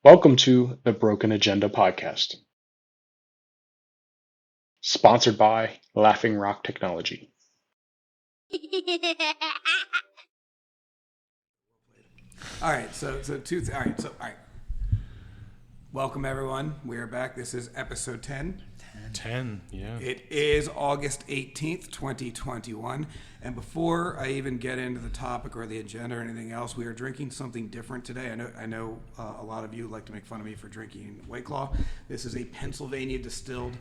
Welcome to the Broken Agenda podcast, sponsored by Laughing Rock Technology. All right, all right. Welcome everyone. We are back. This is episode 10. 10, yeah. It is August 18th, 2021. And before I even get into the topic or the agenda or anything else, we are drinking something different today. I know a lot of you like to make fun of me for drinking White Claw. This is a Pennsylvania distilled.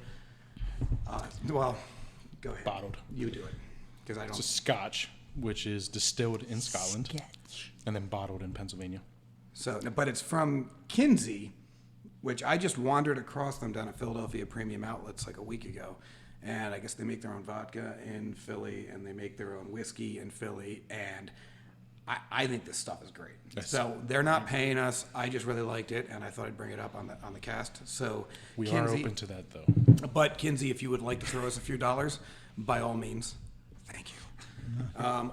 Well, go ahead. Bottled. You do it, because I don't. It's a scotch, which is distilled in Scotland Sketch. and then bottled in Pennsylvania. So, but it's from Kinsey, which I just wandered across them down at Philadelphia Premium Outlets like a week ago. And I guess they make their own vodka in Philly, and they make their own whiskey in Philly. And I think this stuff is great. So they're not paying us. I just really liked it, and I thought I'd bring it up on the cast. So We Kinsey, are open to that, though. but Kinsey, if you would like to throw us a few dollars, by all means, thank you.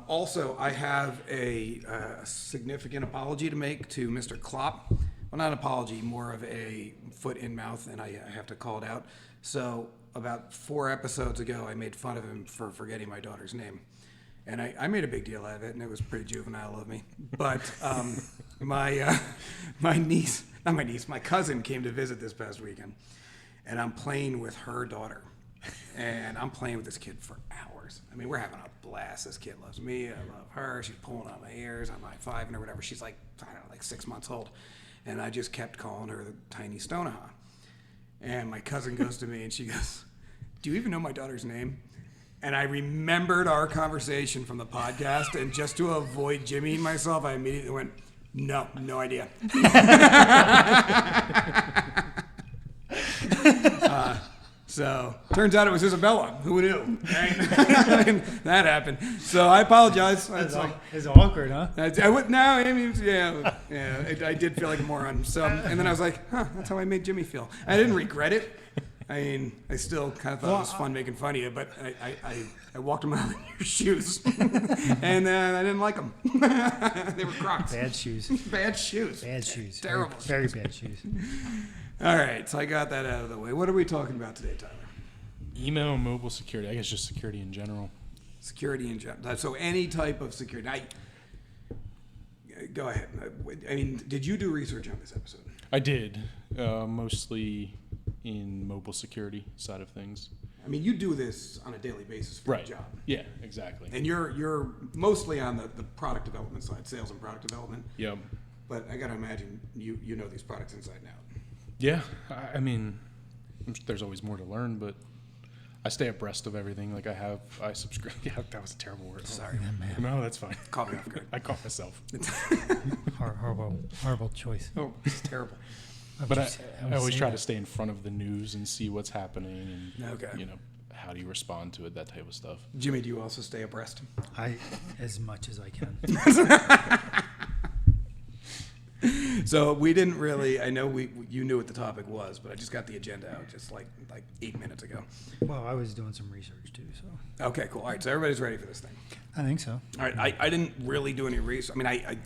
Also, I have a significant apology to make to Mr. Klopp. Well, not an apology, more of a foot in mouth, and I have to call it out. So about 4 episodes ago, I made fun of him for forgetting my daughter's name. And I made a big deal out of it, and it was pretty juvenile of me. But my cousin came to visit this past weekend, and I'm playing with her daughter. And I'm playing with this kid for hours. I mean, we're having a blast. This kid loves me. I love her. She's pulling out my ears. I'm like 5 or whatever. She's like, I don't know, like 6 months old. And I just kept calling her the tiny Stonaha. And my cousin goes to me and she goes, "Do you even know my daughter's name?" And I remembered our conversation from the podcast. And just to avoid Jimmy and myself, I immediately went, no idea. So turns out it was Isabella. Who knew? Right? That happened. So I apologize. It's awkward, huh? I would no. I mean, yeah. I did feel like a moron. So and then I was like, that's how I made Jimmy feel. I didn't regret it. I mean, I still kind of thought it was fun making fun of you, but I walked a mile in your shoes, and I didn't like them. They were Crocs. Bad shoes. Bad shoes. Bad shoes. Terrible. Very bad shoes. All right, so I got that out of the way. What are we talking about today, Tyler? Email and mobile security. I guess just security in general. Security in general. So any type of security. Go ahead. I mean, did you do research on this episode? I did, mostly in mobile security side of things. I mean, you do this on a daily basis for Right. a job. Yeah, exactly. And you're mostly on the product development side, sales and product development. Yep. But I got to imagine you know these products inside and out. Yeah, I mean, there's always more to learn, but I stay abreast of everything. Like I subscribe. Yeah, that was a terrible word. Sorry. No, that's fine. Caught me off guard. I caught myself. Horrible choice. Oh, it's terrible. But I always try to stay in front of the news and see what's happening and, Okay. how do you respond to it, that type of stuff. Jimmy, do you also stay abreast? As much as I can. So we didn't really. I know you knew what the topic was, but I just got the agenda out just like 8 minutes ago. Well, I was doing some research too, so. Okay, cool. All right, so everybody's ready for this thing. I think so. All right, I didn't really do any research. I mean,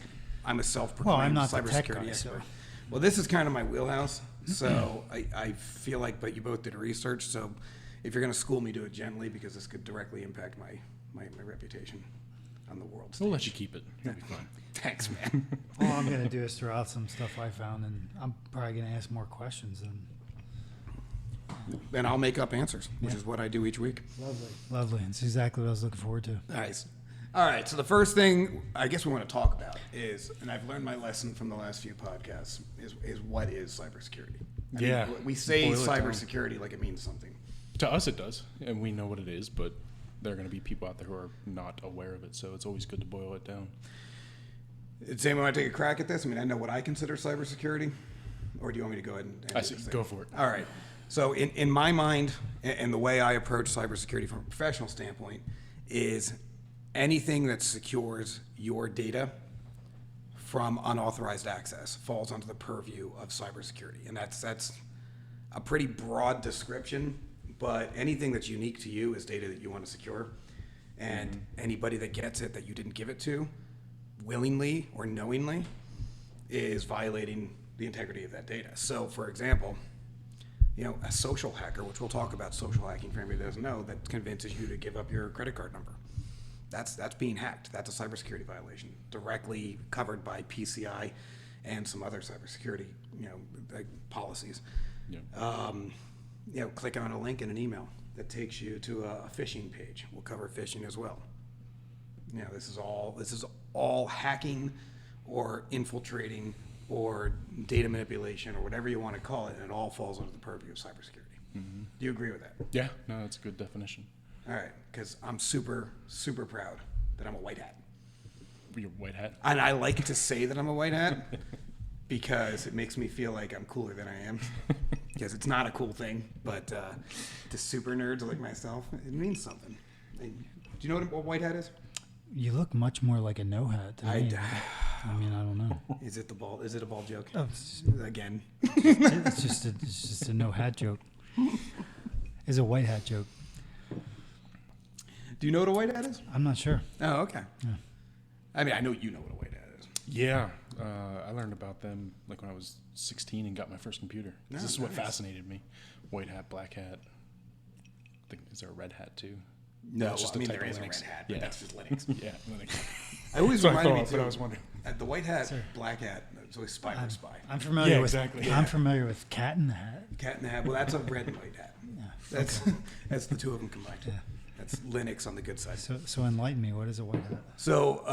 I'm a self-proclaimed Well, I'm not the tech cybersecurity guy, expert. so. Well, this is kind of my wheelhouse, so I feel like, but you both did research, so if you're going to school me, do it gently because this could directly impact my reputation on the world stage. We'll let you keep it. You'll be fine. Thanks, man. All I'm going to do is throw out some stuff I found, and I'm probably going to ask more questions. And And I'll make up answers, which Yeah. is what I do each week. lovely. It's exactly what I was looking forward to. Nice. All right, so the first thing I guess we want to talk about is, and I've learned my lesson from the last few podcasts, is what is cybersecurity? I Yeah. mean, we say Boil it down. cybersecurity like it means something. To us, it does, and we know what it is, but there are going to be people out there who are not aware of it, so it's always good to boil it down. Does anyone want to take a crack at this? I mean, I know what I consider cybersecurity, or do you want me to go ahead and I do see. this Go thing? for it. All right. So in my mind, and the way I approach cybersecurity from a professional standpoint, is anything that secures your data from unauthorized access falls under the purview of cybersecurity, and that's a pretty broad description. But anything that's unique to you is data that you want to secure, and anybody that gets it that you didn't give it to, willingly or knowingly, is violating the integrity of that data. So, for example, a social hacker, which we'll talk about social hacking for anybody that doesn't know, that convinces you to give up your credit card number. That's being hacked. That's a cybersecurity violation, directly covered by PCI and some other cybersecurity, like policies. Yeah. Clicking on a link in an email that takes you to a phishing page. We'll cover phishing as well. This is all hacking or infiltrating or data manipulation or whatever you want to call it, and it all falls under the purview of cybersecurity. Mm-hmm. Do you agree with that? Yeah, no, that's a good definition. All right, because I'm super, super proud that I'm a white hat. Your white hat? And I like to say that I'm a white hat because it makes me feel like I'm cooler than I am. Because it's not a cool thing, but to super nerds like myself, it means something. Do you know what a white hat is? You look much more like a no hat to me. I mean, I don't know. Is it a bald joke? Oh, Again. it's just a no hat joke. It's a white hat joke. Do you know what a white hat is? I'm not sure. Oh, okay. Yeah. I mean, I know you know what a white hat is. Yeah, I learned about them like when I was 16 and got my first computer. Oh, This is what nice. fascinated me. White hat, black hat. Is there a red hat too? No, It's just I mean, type there of is a red Linux. hat, but Yeah. that's just Linux. Yeah, Linux. I always So I reminded me, thought, but too, I was wondering. at the white hat, Sir. black hat, it's always spy or spy. I'm familiar Yeah, with exactly. I'm familiar with cat in the hat. Cat in the hat, well, that's a red and white hat. Yeah. That's the two of them combined. Yeah. That's Linux on the good side. So enlighten me. What is a white hat? So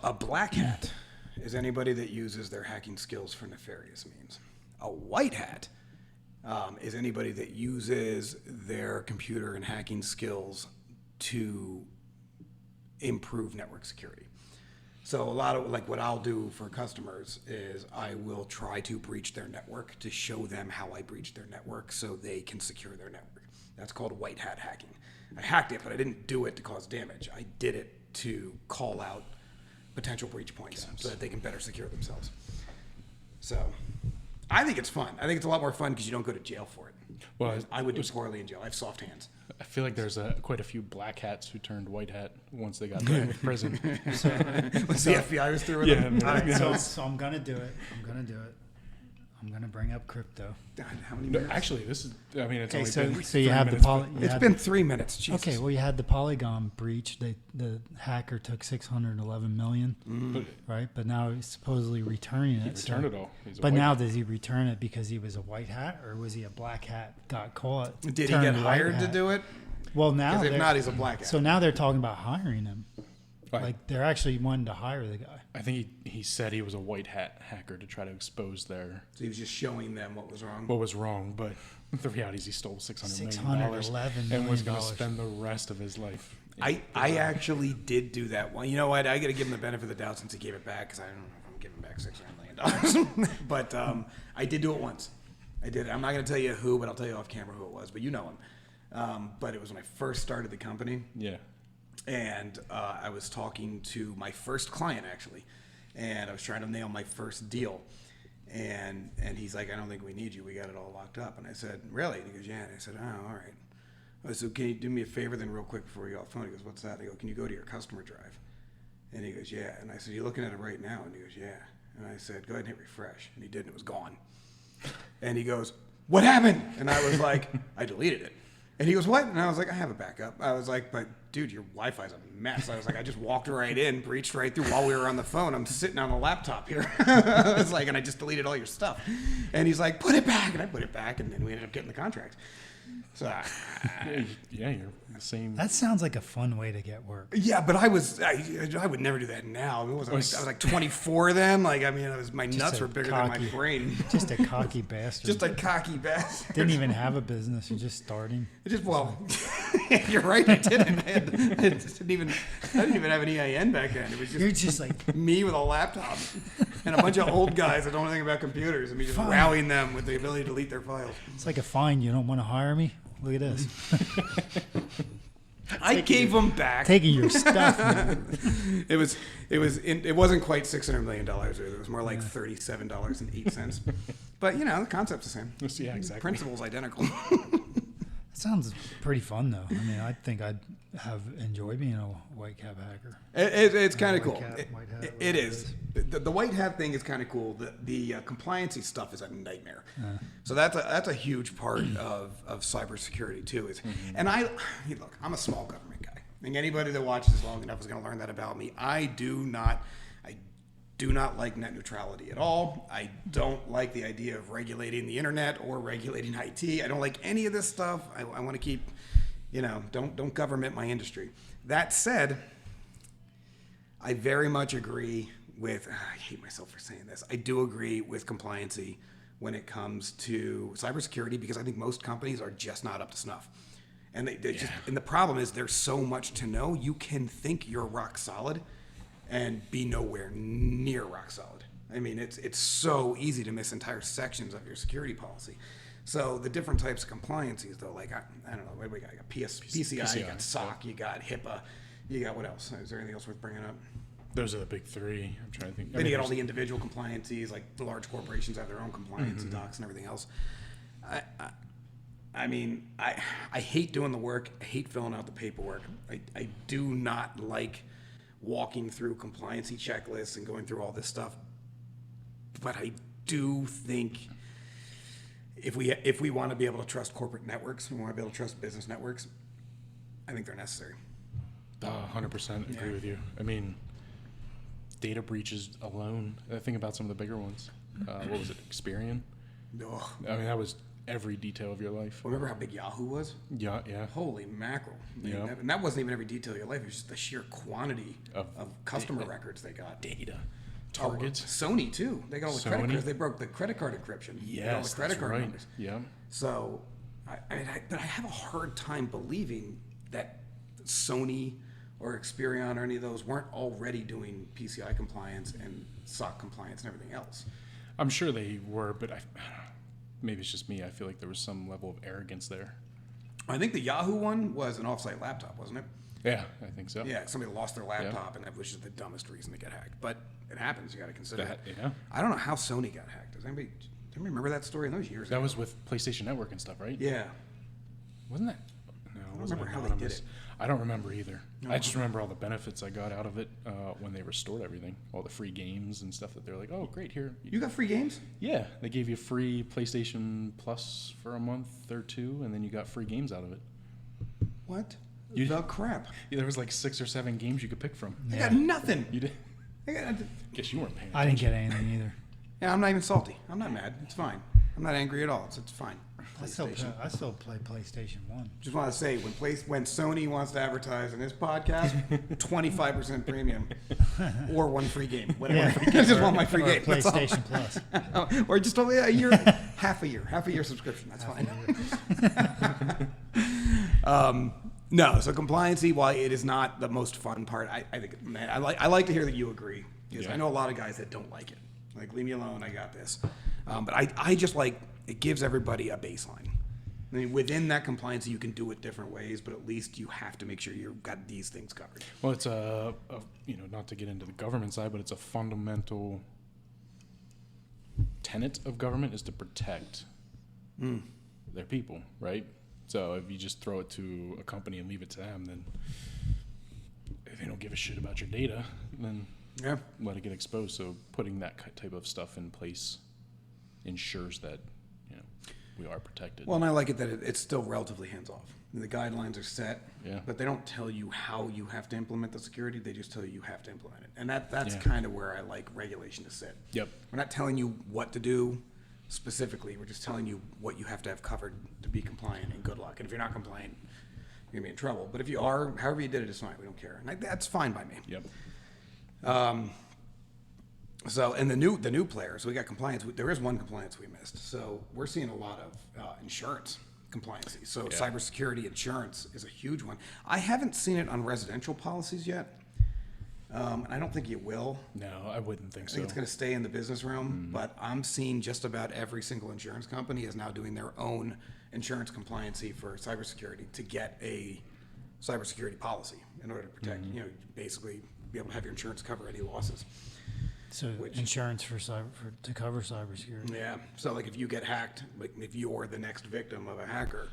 a black hat is anybody that uses their hacking skills for nefarious means. A white hat is anybody that uses their computer and hacking skills to improve network security. So a lot of like what I'll do for customers is I will try to breach their network to show them how I breach their network so they can secure their network. That's called white hat hacking. I hacked it, but I didn't do it to cause damage. I did it to call out potential breach points so that they can better secure themselves. So I think it's fun. I think it's a lot more fun because you don't go to jail for it. Well, I would do poorly in jail. I have soft hands. I feel like there's quite a few black hats who turned white hat once they got done with prison. Once the FBI was through with Yeah, them. All right, Yeah. so I'm gonna do it. I'm gonna bring up crypto. God, how many No, minutes? actually, this is. I mean, it's Okay, only so been. you 3 had the minutes, poly. but- It's been 3 minutes. Jesus. Okay, well, you had the Polygon breach. The hacker took 611 million, but right? But now he's supposedly returning he it. returned it all. He's a But white now, hat. does he return it because he was a white hat, or was he a black hat? Got caught. Did he turned get white hired to hat? do it? Well, now Because if they're- not, he's a black hat. so now they're talking about hiring him. Right. Like they're actually wanting to hire the guy. I think he said he was a white hat hacker to try to expose So he was just showing them what was wrong. what was wrong, but the reality is he stole $600 million $611 and was million. going to spend the rest of his life. I actually did do that one. You know what? I got to give him the benefit of the doubt since he gave it back because I don't know if I'm giving back $600 million. But I did do it once. I did. I'm not going to tell you who, but I'll tell you off camera who it was. But you know him. But it was when I first started the company. Yeah. And I was talking to my first client actually, and I was trying to nail my first deal, and he's like, I don't think we need you. We got it all locked up. And I said, really? And he goes, yeah. And I said, oh, all right. I said, can you do me a favor then real quick before we get off the phone? He goes, what's that? I go, can you go to your customer drive? And he goes, yeah. And I said, you looking at it right now? And he goes, yeah. And I said, go ahead and hit refresh. And he did, and it was gone. And he goes, what happened? And I was like, I deleted it. And he goes, what? And I was like, I have a backup. I was like, but dude, your Wi-Fi's a mess. I was like, I just walked right in, breached right through while we were on the phone. I'm sitting on the laptop here. I was like, and I just deleted all your stuff. And he's like, put it back. And I put it back, and then we ended up getting the contract. So, Yeah, you're the same. That sounds like a fun way to get work. yeah, but I would never do that now. I was like 24 then. Like, I mean, my nuts a were bigger than my cocky- brain. Just a cocky bastard. Just a cocky bastard. Didn't even have a business. You're just starting. It just, well, you're right. I didn't. I didn't even have an EIN back then. It was You're just just like, me with a laptop and a bunch of old guys that don't know anything about computers, and me just Fine. rallying them with the ability to delete their files. it's like a fine. You don't want to hire me? Look at this. I gave them back. Taking your stuff, man. It wasn't quite $600 million either. It was more like $37.08. But you know, the concept's the same. Yeah, exactly. Principle's identical. That sounds pretty fun, though. I mean, I think I'd have enjoyed being a white cap hacker. It's kind of White cool. hat, white hat, It whatever is. The white hat thing is kind of cool. The compliancy stuff is a nightmare. Uh. So that's a huge part of cybersecurity too. And look, I'm a small government guy. I think anybody that watches this long enough is going to learn that about me. I do not like net neutrality at all. I don't like the idea of regulating the internet or regulating IT. I don't like any of this stuff. I want to keep, don't government my industry. That said, I very much agree with, I hate myself for saying this. I do agree with compliancy when it comes to cybersecurity because I think most companies are just not up to snuff. And and the problem is there's so much to know. You can think you're rock solid and be nowhere near rock solid. I mean, it's so easy to miss entire sections of your security policy. So the different types of compliances, though, like, I don't know, what do we got? You got PCI, you got SOC, you got HIPAA, you got what else? Is there anything else worth bringing up? Those are the big three. I'm trying to think. Then you get all the individual compliances, like the large corporations have their own compliance and docs and everything else. I mean, I hate doing the work. I hate filling out the paperwork. I do not like walking through compliancy checklists and going through all this stuff. But I do think if we want to be able to trust corporate networks, we want to be able to trust business networks, I think they're necessary. 100% agree with you. I mean, data breaches alone. I think about some of the bigger ones. What was it, Experian? Ugh. I mean, that was every detail of your life. Remember how big Yahoo was? Yeah. Holy mackerel. Yeah. And that wasn't even every detail of your life. It was just the sheer quantity Of customer data. records they got. Data. Oh, Targets. Sony, too. They got all the credit Sony? cards. They broke the credit card encryption. They got all Yes, the credit that's card right. numbers. Yeah. So, but I have a hard time believing that Sony or Experian or any of those weren't already doing PCI compliance and SOC compliance and everything else. I'm sure they were, but maybe it's just me. I feel like there was some level of arrogance there. I think the Yahoo one was an offsite laptop, wasn't it? Yeah, I think so. Yeah, somebody lost their laptop, and that was just the dumbest reason to get hacked. But it happens. You got to consider That, it. yeah. I don't know how Sony got hacked. Does anybody remember that story? Those years ago. That was with PlayStation Network and stuff, right? Yeah. Wasn't that? No, I don't remember how they did it. I don't remember either. I just remember all the benefits I got out of it when they restored everything, all the free games and stuff that they're like, oh, great, here. You got free games? Yeah, they gave you free PlayStation Plus for a month or two, and then you got free games out of it. What? You- the crap? Yeah, there was like 6 or 7 games you could pick from. I got nothing. You did? I got, Guess you weren't paying I didn't attention. get anything either. yeah, I'm not even salty. I'm not mad. It's fine. I'm not angry at all. It's fine. I still PlayStation. play PlayStation 1. Just want to say, when Sony wants to advertise in this podcast, 25% premium or one free game. Whatever. I just want my free Or game. That's all. PlayStation Plus. Or just only a year, half a year subscription. That's fine. No, so compliancy, while it is not the most fun part, I think, man, I like to hear that you agree, because Yeah. I know a lot of guys that don't like it. Like, leave me alone, I got this. But I just like, it gives everybody a baseline. I mean, within that compliancy, you can do it different ways, but at least you have to make sure you've got these things covered. Well, it's not to get into the government side, but it's a fundamental tenet of government is to protect their people, right? So if you just throw it to a company and leave it to them, then if they don't give a shit about your data, then Yeah. let it get exposed. So putting that type of stuff in place ensures that we are protected. Well, and I like it that it's still relatively hands-off. The guidelines are set, Yeah. but they don't tell you how you have to implement the security. They just tell you have to implement it. And that's Yeah. kind of where I like regulation to sit. Yep. We're not telling you what to do specifically. We're just telling you what you have to have covered to be compliant, and good luck. And if you're not compliant, you're going to be in trouble. But if you are, however you did it is fine. We don't care. And that's fine by me. Yep. So, and the new players, we got compliance. There is one compliance we missed. So we're seeing a lot of insurance compliancy. So Yeah. cybersecurity insurance is a huge one. I haven't seen it on residential policies yet, and I don't think you will. No, I wouldn't think I so. think it's going to stay in the business realm, but I'm seeing just about every single insurance company is now doing their own insurance compliancy for cybersecurity to get a cybersecurity policy in order to protect, basically be able to have your insurance cover any losses. So insurance to cover cybersecurity. Yeah. So like if you get hacked, like if you're the next victim of a hacker,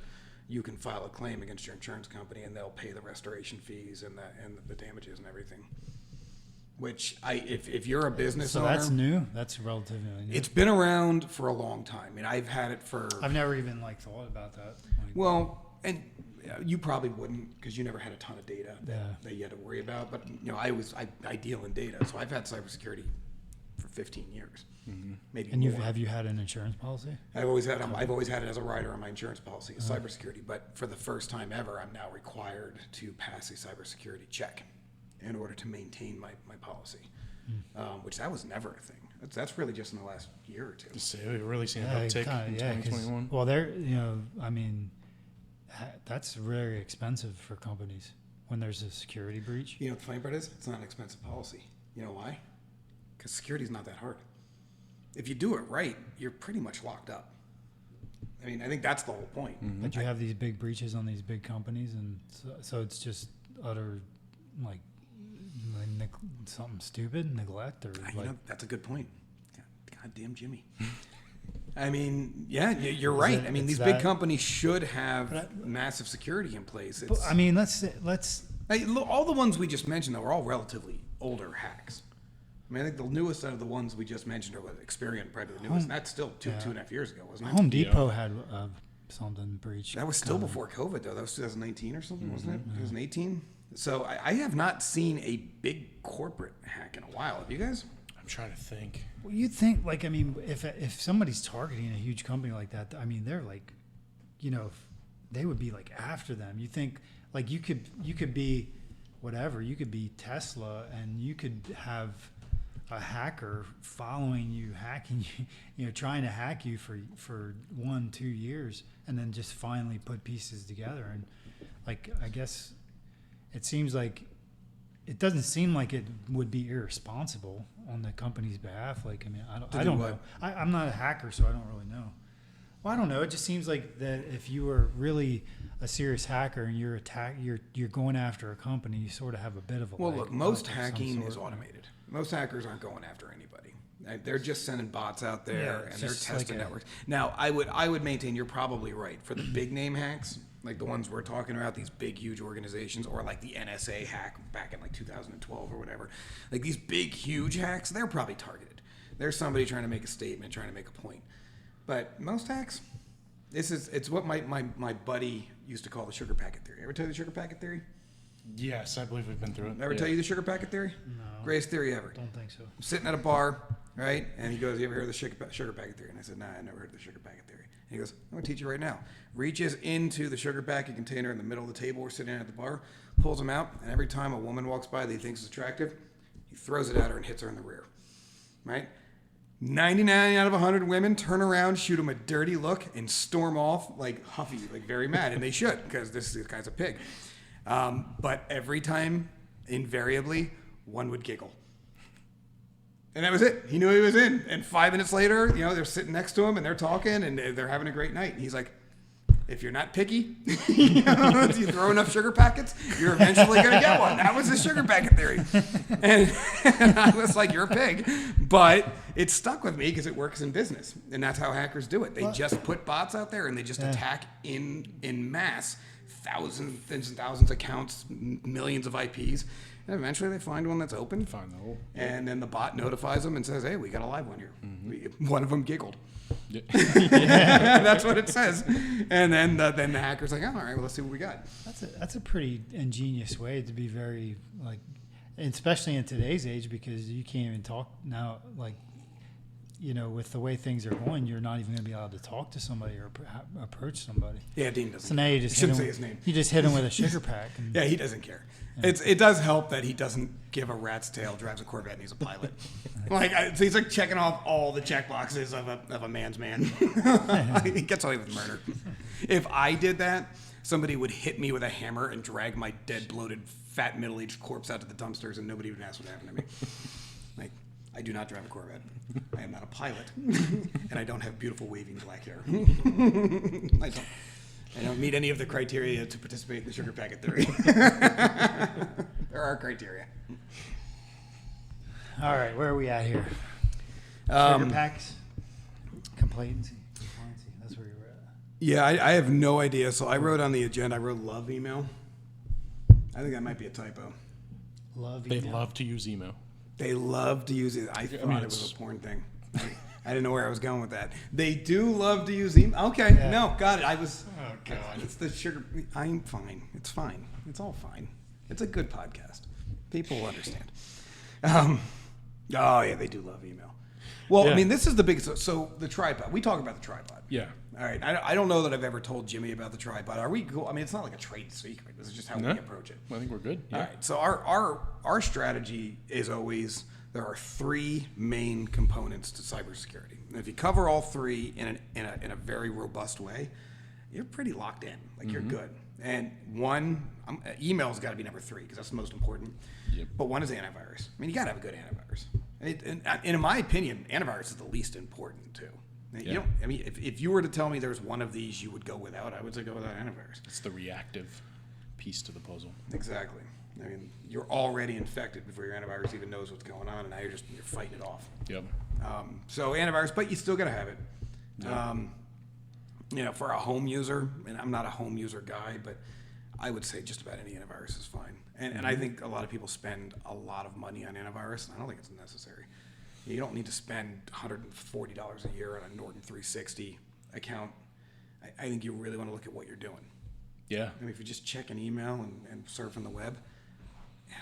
you can file a claim against your insurance company, and they'll pay the restoration fees and the damages and everything. Which if you're a business So owner, that's new. That's relatively new. it's been around for a long time. I mean, I've had it for. I've never even thought about that. Well, and you probably wouldn't because you never had a ton of data that you had to worry about. But I deal in data, so I've had cybersecurity for 15 years, maybe And more. have you had an insurance policy? I've always had it as a rider on my insurance policy, cybersecurity. But for the first time ever, I'm now required to pass a cybersecurity check in order to maintain my policy, which that was never a thing. That's really just in the last year or two. So we're really seeing an uptick in 2021. Well, that's very expensive for companies when there's a security breach. You know what the funny part is? It's not an expensive policy. You know why? Because security is not that hard. If you do it right, you're pretty much locked up. I mean, I think that's the whole point. But you have these big breaches on these big companies, and so it's just utter something stupid, neglect, or That's a good point. God damn Jimmy. I mean, yeah, you're right. I mean, these big companies should have massive security in place. I mean, let's. All the ones we just mentioned, though, are all relatively older hacks. I mean, I think the newest out of the ones we just mentioned are Experian, probably the newest. And that's still two and a half years ago, wasn't it? Home Depot had something breached. That was still before COVID, though. That was 2019 or something, wasn't it? 2018. So I have not seen a big corporate hack in a while. Have you guys? I'm trying to think. Well, you'd think, if somebody's targeting a huge company like that, I mean, they're like, they would be like after them. You think like you could be whatever. You could be Tesla, and you could have a hacker following you, hacking you, trying to hack you for 1-2 years, and then just finally put pieces together. And I guess it seems like it doesn't seem like it would be irresponsible on the company's behalf. I don't know. I'm not a hacker, so I don't really know. Well, I don't know. It just seems like that if you were really a serious hacker and you're going after a company, you sort of have a bit of a Well, look, most hacking is automated. Most hackers aren't going after anybody. They're just sending bots out there and they're testing networks. Now, I would maintain you're probably right. For the big name hacks, like the ones we're talking about, these big, huge organizations, or like the NSA hack back in 2012 or whatever, like these big, huge hacks, they're probably targeted. There's somebody trying to make a statement, trying to make a point. But most hacks, it's what my buddy used to call the sugar packet theory. Ever tell you the sugar packet theory? Yes, I believe we've been through it. Ever tell you the sugar packet theory? No. Greatest theory ever. Don't think so. I'm sitting at a bar, right? And he goes, "You ever heard of the sugar packet theory?" And I said, "Nah, I never heard of the sugar packet theory." And he goes, "I'm going to teach you right now." Reaches into the sugar packet container in the middle of the table we're sitting at the bar, pulls them out, and every time a woman walks by that he thinks is attractive, he throws it at her and hits her in the rear, right? 99 out of 100 women turn around, shoot him a dirty look, and storm off like huffy, like very mad. And they should, because this guy's a pig. But every time, invariably, one would giggle. And that was it. He knew he was in. And 5 minutes later, they're sitting next to him and they're talking and they're having a great night. And he's like, if you're not picky, you throw enough sugar packets, you're eventually going to get one. That was the sugar packet theory. And I was like, you're a pig. But it stuck with me because it works in business. And that's how hackers do it. They just put bots out there and they just attack in mass, thousands and thousands of accounts, millions of IPs. And eventually they find one that's open. Find the hole. And then the bot notifies them and says, "Hey, we got a live one here." Mm-hmm. One of them giggled. Yeah. That's what it says. And then the hacker's like, "Oh, all right, well, let's see what we got." That's a pretty ingenious way to be very especially in today's age, because you can't even talk now. With the way things are going, you're not even going to be allowed to talk to somebody or approach somebody. Yeah, Dean doesn't. So now you just shouldn't say his name. You just hit him with a sugar pack. Yeah, he doesn't care. Yeah. It does help that he doesn't give a rat's tail, drives a Corvette, and he's a pilot. So he's like checking off all the check boxes of a man's man. He gets away with murder. If I did that, somebody would hit me with a hammer and drag my dead, bloated, fat, middle-aged corpse out to the dumpsters, and nobody would ask what happened to me. I do not drive a Corvette. I am not a pilot, and I don't have beautiful waving black hair. I don't meet any of the criteria to participate in the sugar packet theory. There are criteria. All right, where are we at here? Sugar packs, complacency. That's where you were Yeah, I have no idea. So I wrote on the agenda, I wrote love email. I think that might be a typo. Love They email. love to use email. They love to use it. I thought mean, it was it's- a porn thing. I didn't know where I was going with that. They do love to use email. Okay, no, got it. I was. Oh, God. It's the sugar. I'm fine. It's fine. It's all fine. It's a good podcast. People will understand. Oh yeah, they do love email. Well, I Yeah. mean, this is the big. So the tripod. We talk about the tripod. Yeah. All right. I don't know that I've ever told Jimmy about the tripod. Are we cool? I mean, it's not like a trade secret. This is just how No. we approach it. I think we're good. Yeah. All right. So our strategy is always there are three main components to cybersecurity. And if you cover all three in a very robust way, you're pretty locked in. Like you're good. And one, email's got to be number 3 because that's the most important. Yep. But one is antivirus. I mean, you got to have a good antivirus. And in my opinion, antivirus is the least important too. You Yeah. don't. I mean, if you were to tell me there's one of these you would go without, I would say go without antivirus. It's the reactive piece to the puzzle. Exactly. I mean, you're already infected before your antivirus even knows what's going on, and now you're fighting it off. Yep. So antivirus, but you still got to have it. For a home user, and I'm not a home user guy, but I would say just about any antivirus is fine. And I think a lot of people spend a lot of money on antivirus, and I don't think it's necessary. You don't need to spend $140 a year on a Norton 360 account. I think you really want to look at what you're doing. Yeah. I mean, if you just check an email and surfing the web,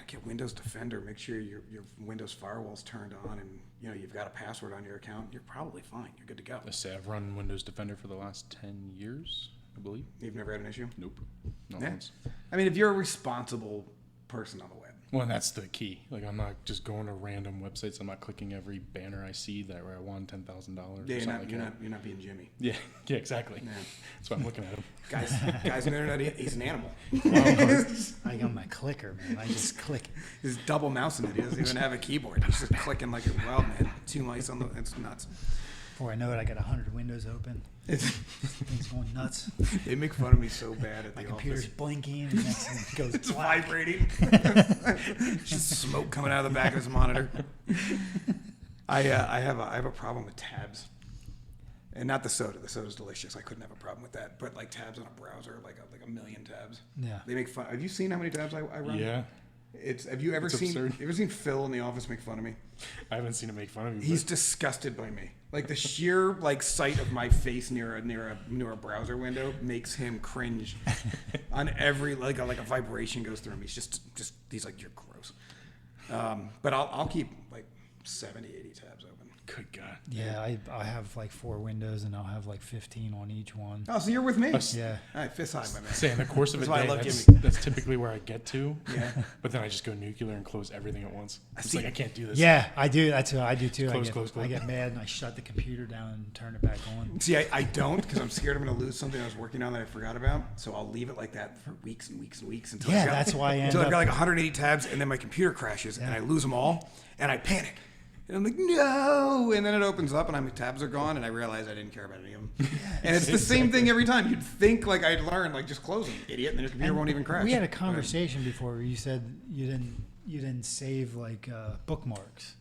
get Windows Defender. Make sure your Windows firewall's turned on, and you've got a password on your account. You're probably fine. You're good to go. Let's say I've run Windows Defender for the last 10 years, I believe. You've never had an issue? Nope. Not Yeah. once. I mean, if you're a responsible person on the web. Well, and that's the key. Like, I'm not just going to random websites. I'm not clicking every banner I see that where I won $10,000 Yeah, or something like that. you're not being Jimmy. Yeah, exactly. Yeah. That's why I'm looking at him. Guys on the internet, he's an animal. I got my clicker, man. I just click. He's double mousing it. He doesn't even have a keyboard. He's just clicking like a wild man. 2 mice on the. It's nuts. Before I know it, I got 100 windows open. Things going nuts. They make fun of me so bad at My the computer's office. blinking, and next thing it goes It's black. vibrating. Just smoke coming out of the back of his monitor. I have a problem with tabs, and not the soda. The soda's delicious. I couldn't have a problem with that. But like tabs on a browser, like a million tabs. Yeah. They make fun. Have you seen how many tabs I run? Yeah. Have you ever It's seen? absurd. You ever seen Phil in the office make fun of me? I haven't seen him make fun of you. He's disgusted by me. Like the sheer sight of my face near a browser window makes him cringe. On every like a vibration goes through him. He's like, you're gross. But I'll keep like 70, 80 tabs open. Good God. Yeah, I have like 4 windows, and I'll have like 15 on each one. Oh, so you're with me? Yeah. All right, fist high, my man. Say in the course of That's a why I day, love that's, Jimmy. that's typically where I get to. Yeah. But then I just go nuclear and close everything at once. It's see. like I can't do this. Yeah, I do. That's what I do too. Close, I close. get mad and I shut the computer down and turn it back on. See, I don't because I'm scared I'm going to lose something I was working on that I forgot about. So I'll leave it like that for weeks and weeks and weeks until Yeah, I've got, that's why I end until I've up- got like 180 tabs, and then my computer crashes and I lose them all, and I panic. And I'm like, no! And then it opens up, and my tabs are gone, and I realize I didn't care about any of them. And it's the same thing every time. You'd think like I'd learn, like just close them, idiot, and then your computer won't even crash. We had a conversation before where you said you didn't save like bookmarks.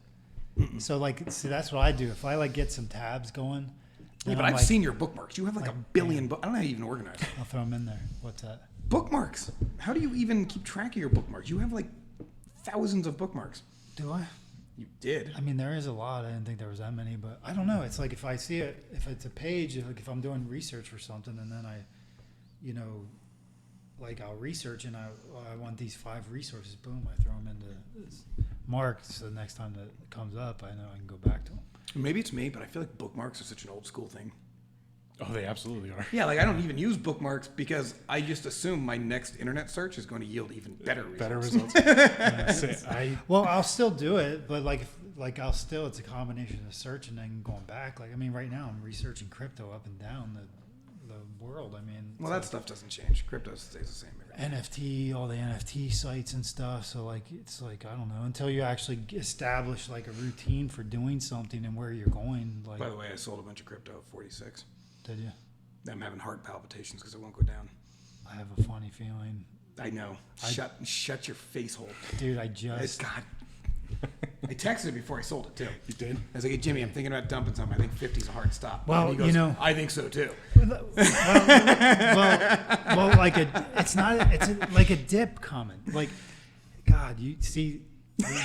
So that's what I do. If I like get some tabs going, Yeah, then but I'm I've like, seen your bookmarks. You have like a billion. I don't know how you even organize them. I'll throw them in there. What's that? Bookmarks. How do you even keep track of your bookmarks? You have like thousands of bookmarks. Do I? You did. I mean, there is a lot. I didn't think there was that many, but I don't know. It's like if I see it, if it's a page, if I'm doing research for something, and then I'll research and I want these 5 resources. Boom, I throw them into this mark. So the next time that it comes up, I know I can go back to them. Maybe it's me, but I feel like bookmarks are such an old school thing. Oh, they absolutely are. Yeah, like I don't even use bookmarks because I just assume my next internet search is going to yield even better results. Better results. Yeah, Well, I'll still do it, but it's a combination of search and then going back. Like, I mean, right now I'm researching crypto up and down the world. I mean, Well, that stuff doesn't change. Crypto stays the same. NFT, all the NFT sites and stuff. So it's like, I don't know, until you actually establish like a routine for doing something and where you're going. Like, By the way, I sold a bunch of crypto at 46. did you? I'm having heart palpitations because it won't go down. I have a funny feeling, I know. Shut your face hole. dude. I It's just God. I texted him before I sold it too. You did? I was like, hey, Jimmy, I'm thinking about dumping something. I think 50's a hard stop. Well, And he goes, you know- I think so too. well, like it's like a dip comment. Like, God, you see,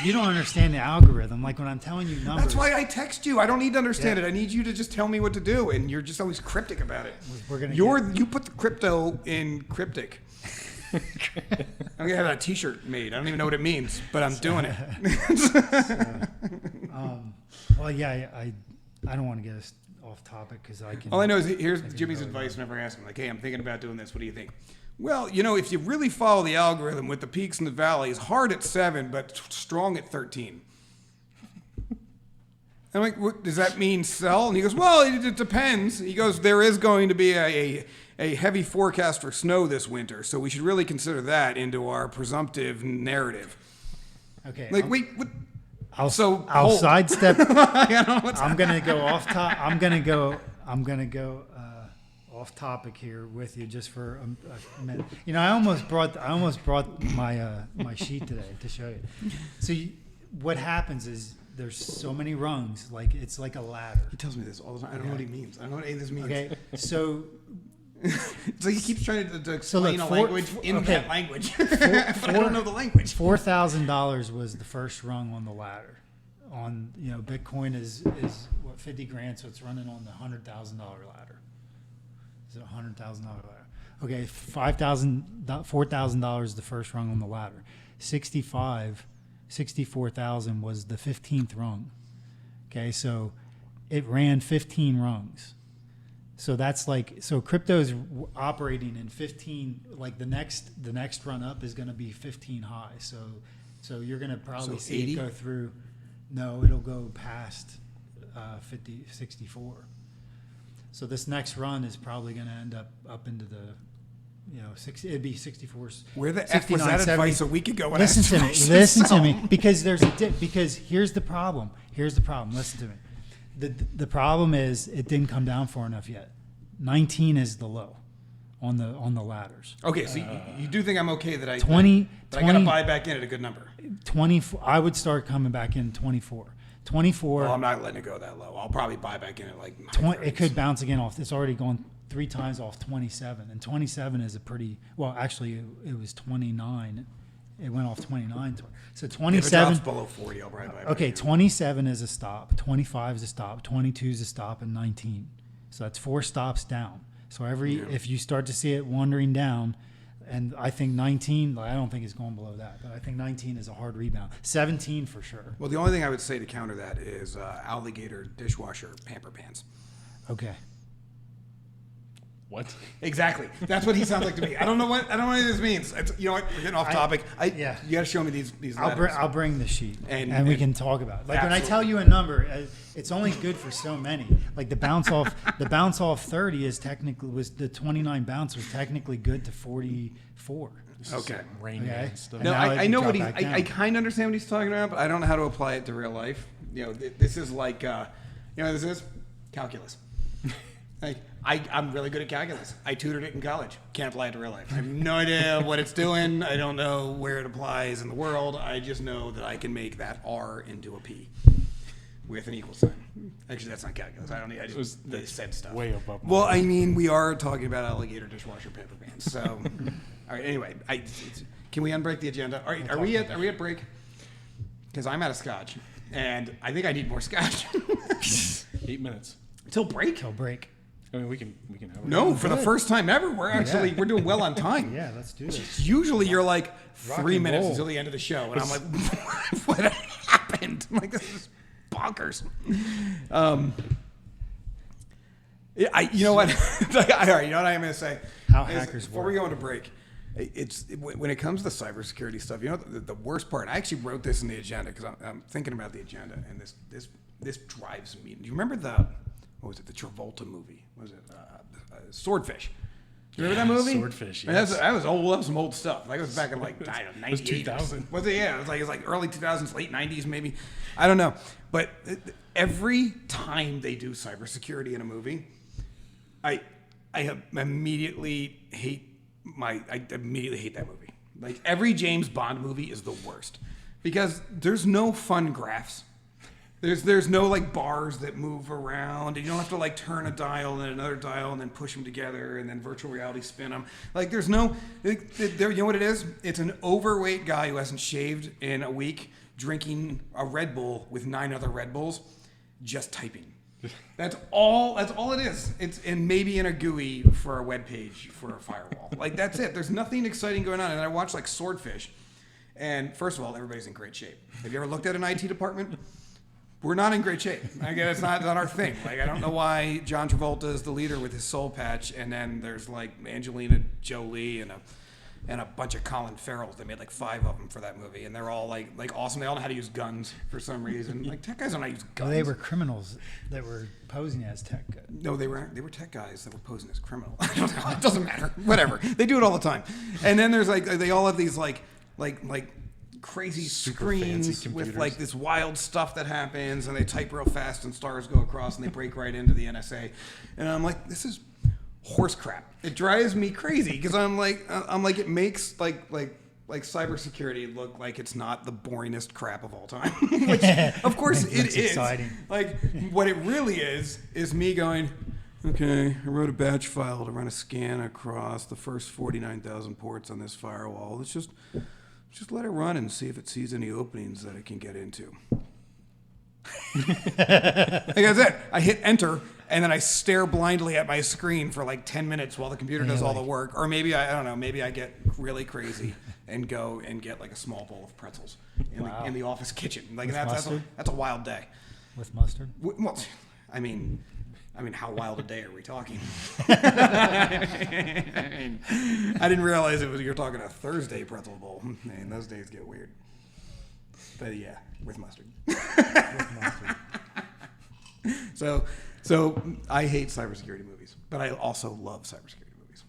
you don't understand the algorithm. Like when I'm telling you numbers. That's why I text you. I don't need to understand Yeah. it. I need you to just tell me what to do, and you're just always cryptic about it. We're gonna You put the crypto in cryptic. I'm gonna have that T-shirt made. I don't even know what it means, but I'm doing it. Well, yeah, I don't want to get us off topic because I can. All I know is here's can Jimmy's go advice whenever I ask him, like, hey, I'm thinking about doing this. What do you think? Well, if you really follow the algorithm with the peaks and the valleys, hard at 7, but strong at 13. I'm like, what, does that mean sell? And he goes, well, it depends. He goes, there is going to be a heavy forecast for snow this winter, so we should really consider that into our presumptive narrative. Okay. Like, wait, what? I'll hold. sidestep. I don't know what's I'm gonna go off top. I'm gonna go off topic here with you just for a minute. I almost brought my my sheet today to show you. So what happens is there's so many rungs, like it's like a ladder. He tells me this all the time. I don't know what he means. I don't know what any of this means. Okay, so So he keeps trying to explain look, a language in that language. But I don't know the language. $4,000 was the first rung on the ladder. On Bitcoin is what, 50 grand, so it's running on the $100,000 ladder. Is it $100,000 ladder? Okay, $4,000 the first rung on the ladder. 64,000 was the 15th rung. Okay, so it ran 15 rungs. So that's crypto is operating in 15. Like the next run up is going to be 15 high. So you're going to probably see 80? it go through. No, it'll go past 64. So this next run is probably going to end up into the, it'd be 64. Where the F was 69, that 70. advice a week ago? When Listen I to me. asked Listen to myself? me. Because there's a dip. Because here's the problem. Listen to me. The problem is it didn't come down far enough yet. 19 is the low on the ladders. Okay, so you do think I'm okay that I 20, but I got to buy back in at a good number. 24. I would start coming back in 24. 24. Well, I'm not letting it go that low. I'll probably buy back in at like 20, it could bounce again off. It's already gone 3 times off 27, and 27 is a pretty well. Actually, it was 29. It went off 29. So 27. If it drops below 40, I'll probably buy back Okay, in. 27 is a stop, 25 is a stop, 22 is a stop, and 19. So that's 4 stops down. So if you start to see it wandering down, and I think 19, I don't think it's going below that, but I think 19 is a hard rebound. 17 for sure. Well, the only thing I would say to counter that is alligator dishwasher pamper pants. Okay. What? Exactly. That's what he sounds like to me. I don't know what any of this means. You know what? We're getting off topic. You got to show me these letters. I'll bring the sheet And we can talk about it. Like absolutely. when I tell you a number, it's only good for so many. Like the bounce off 30 was the 29 bounce was technically good to 44. Okay. Rain Okay. Man stuff. No, And now I it know dropped what back down. I kind of understand what he's talking about, but I don't know how to apply it to real life. This is like, what this is? Calculus. Like, I'm really good at calculus. I tutored it in college. Can't apply it to real life. I have no idea what it's doing. I don't know where it applies in the world. I just know that I can make that R into a P with an equal sign. Actually, that's not calculus. I just they said stuff. Way above my Well, I mean, we are talking about alligator dishwasher paper pants. So, all right. Anyway, can we unbreak the agenda? All right, are we at break? Because I'm out of scotch, and I think I need more scotch. 8 minutes. Till break? Till break. I mean, we can have a No, for the Good. first time ever, we're doing well on time. Yeah, let's do this. Usually you're like Rock 3 and minutes roll. until the end of the show, and I'm like, what happened? I'm like, this is bonkers. You know what? All right, you know what I'm going to say? How Is, hackers before work. we go into break, when it comes to cybersecurity stuff, the worst part. I actually wrote this in the agenda because I'm thinking about the agenda, and this drives me. Do you remember the Travolta movie? What was it Swordfish? You remember that movie? Swordfish, Man, yes. that was old. That was some old stuff. Like it was back in like I don't know, 98. 2000. Was it? Yeah, it was like early 2000s, late 90s, maybe. I don't know. But every time they do cybersecurity in a movie, I immediately hate that movie. Like every James Bond movie is the worst because there's no fun graphs. There's no like bars that move around, and you don't have to like turn a dial and then another dial and then push them together and then virtual reality spin them. Like there's no, you know what it is? It's an overweight guy who hasn't shaved in a week drinking a Red Bull with 9 other Red Bulls, just typing. That's all it is. It's and maybe in a GUI for a web page for a firewall. Like that's it. There's nothing exciting going on. And I watch like Swordfish, and first of all, everybody's in great shape. Have you ever looked at an IT department? We're not in great shape. Again, it's not our thing. Like, I don't know why John Travolta is the leader with his soul patch, and then there's like Angelina Jolie and a bunch of Colin Farrells. They made like 5 of them for that movie, and they're all like awesome. They all know how to use guns for some reason. Like tech guys don't know how to use guns. Well, they were criminals that were posing as tech. No, they were tech guys that were posing as criminals. I don't know. It doesn't matter. Whatever. They do it all the time. And then there's like they all have these like crazy Super screens fancy with computers. like this wild stuff that happens, and they type real fast and stars go across and they break right into the NSA. And I'm like, this is horse crap. It drives me crazy because I'm like it makes like cybersecurity look like it's not the boringest crap of all time. Which of course it Looks is. exciting. Like what it really is me going, okay, I wrote a batch file to run a scan across the first 49,000 ports on this firewall. Let's just let it run and see if it sees any openings that it can get into. Like that's it. I hit enter, and then I stare blindly at my screen for like 10 minutes while the computer does all the work. Or maybe I don't know. Maybe I get really crazy and go and get like a small bowl of pretzels in the office kitchen. Like that's a wild day. With mustard? Well, I mean, how wild a day are we talking? I didn't realize you're talking a Thursday pretzel bowl. Man, those days get weird. But yeah, with mustard. So I hate cybersecurity movies, but I also love cybersecurity movies.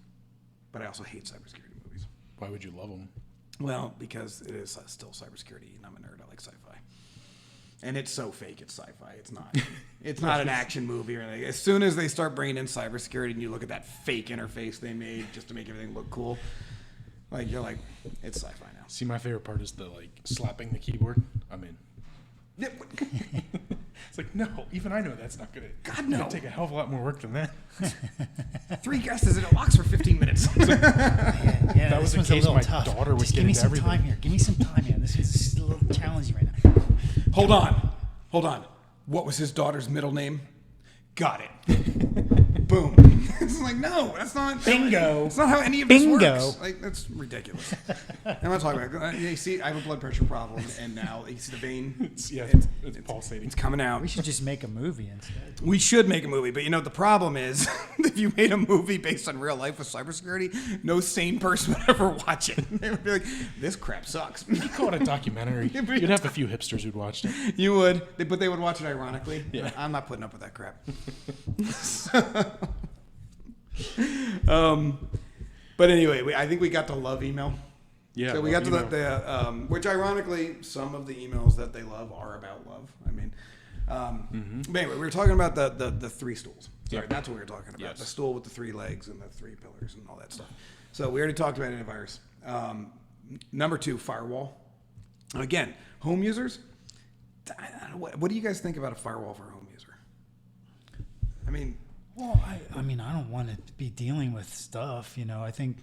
But I also hate cybersecurity movies. Why would you love them? Well, because it is still cybersecurity, and I'm a nerd. I like sci-fi. And it's so fake, it's sci-fi. It's not. It's not an action movie or anything. As soon as they start bringing in cybersecurity and you look at that fake interface they made just to make everything look cool, like you're like, it's sci-fi now. See, my favorite part is the like slapping the keyboard. I'm in. Yeah, It's like, no, even I know that's not gonna. God, no. It'd take a hell of a lot more work than that. 3 guesses and it locks for 15 minutes. Yeah, That was this the one's a case little my tough. daughter would Just get give me into some everything. time here. Give me some time here. This is a little challenging right now. Hold on. What was his daughter's middle name? Got it. Boom. It's like, no, that's not. Bingo. That's not how any of this Bingo. works. Like, that's ridiculous. I'm not talking about. You see, I have a blood pressure problem, and now you see the vein. It's pulsating. It's coming out. We should just make a movie instead. We should make a movie, but you know the problem is, if you made a movie based on real life with cybersecurity, no sane person would ever watch it. They would be like, "This crap sucks." You call it a documentary. You'd have a few hipsters who'd watched it. You would, but they would watch it ironically. Yeah. I'm not putting up with that crap. But anyway, I think we got the love email. Yeah. So we got to the which ironically, some of the emails that they love are about love. I mean, but anyway, we were talking about the 3 stools. Sorry, Yeah. that's what we were talking about. Yes. The stool with the 3 legs and the 3 pillars and all that stuff. So we already talked about antivirus. Number 2, firewall. Again, home users. What do you guys think about a firewall for a home user? I mean, Well, I mean, I don't want to be dealing with stuff, I think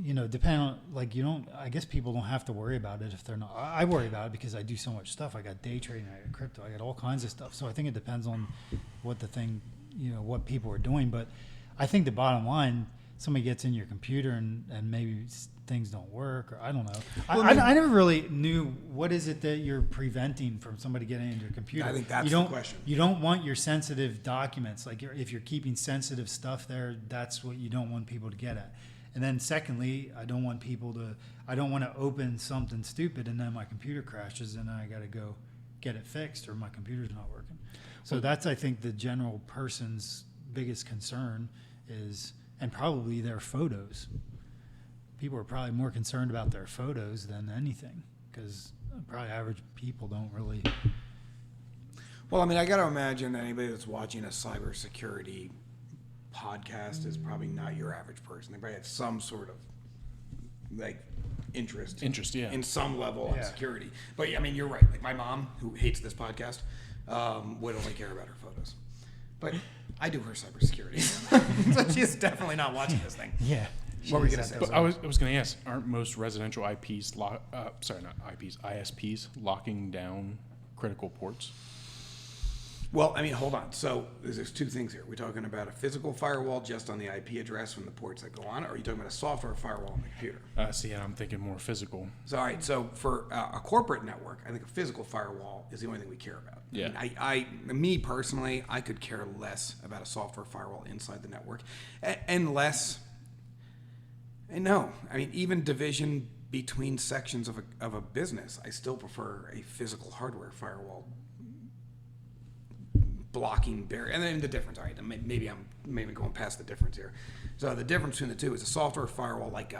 depending on, I guess people don't have to worry about it if they're not. I worry about it because I do so much stuff. I got day trading, I got crypto, I got all kinds of stuff. So I think it depends on what the thing, what people are doing. But I think the bottom line, somebody gets in your computer and maybe things don't work, or I don't know. I never really knew what is it that you're preventing from somebody getting into your computer. I think that's the question. You don't want your sensitive documents, like if you're keeping sensitive stuff there, that's what you don't want people to get at. And then secondly, I don't want to open something stupid and then my computer crashes and I got to go get it fixed or my computer's not working. So that's, I think, the general person's biggest concern is, and probably their photos. People are probably more concerned about their photos than anything because probably average people don't really. well, I mean, I got to imagine that anybody that's watching a cybersecurity podcast is probably not your average person. They probably have some sort of interest. Yeah. In some level on Yeah. security. But yeah, I mean, you're right. Like my mom, who hates this podcast, would only care about her photos. But I do her cybersecurity. So she's definitely not watching this thing. Yeah. What were you Jeez, gonna that say? does But I was going to ask, aren't most residential IPs, ISPs, locking down critical ports? Well, I mean, hold on. So there's two things here. We're talking about a physical firewall just on the IP address from the ports that go on, or are you talking about a software firewall on the computer? See, I'm thinking more physical. So, all right. So for a corporate network, I think a physical firewall is the only thing we care about. Yeah. I mean, me personally, I could care less about a software firewall inside the network, unless, and no, I mean, even division between sections of a business, I still prefer a physical hardware firewall blocking barrier. And then the difference, all right, maybe I'm going past the difference here. So the difference between the two is a software firewall like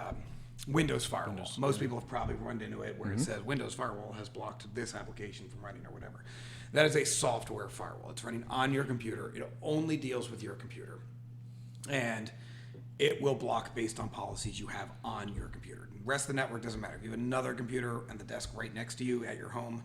Windows firewall. Most people have probably run into it where it says Windows firewall has blocked this application from running or whatever. That is a software firewall. It's running on your computer. It only deals with your computer. And it will block based on policies you have on your computer. The rest of the network doesn't matter. If you have another computer and the desk right next to you at your home,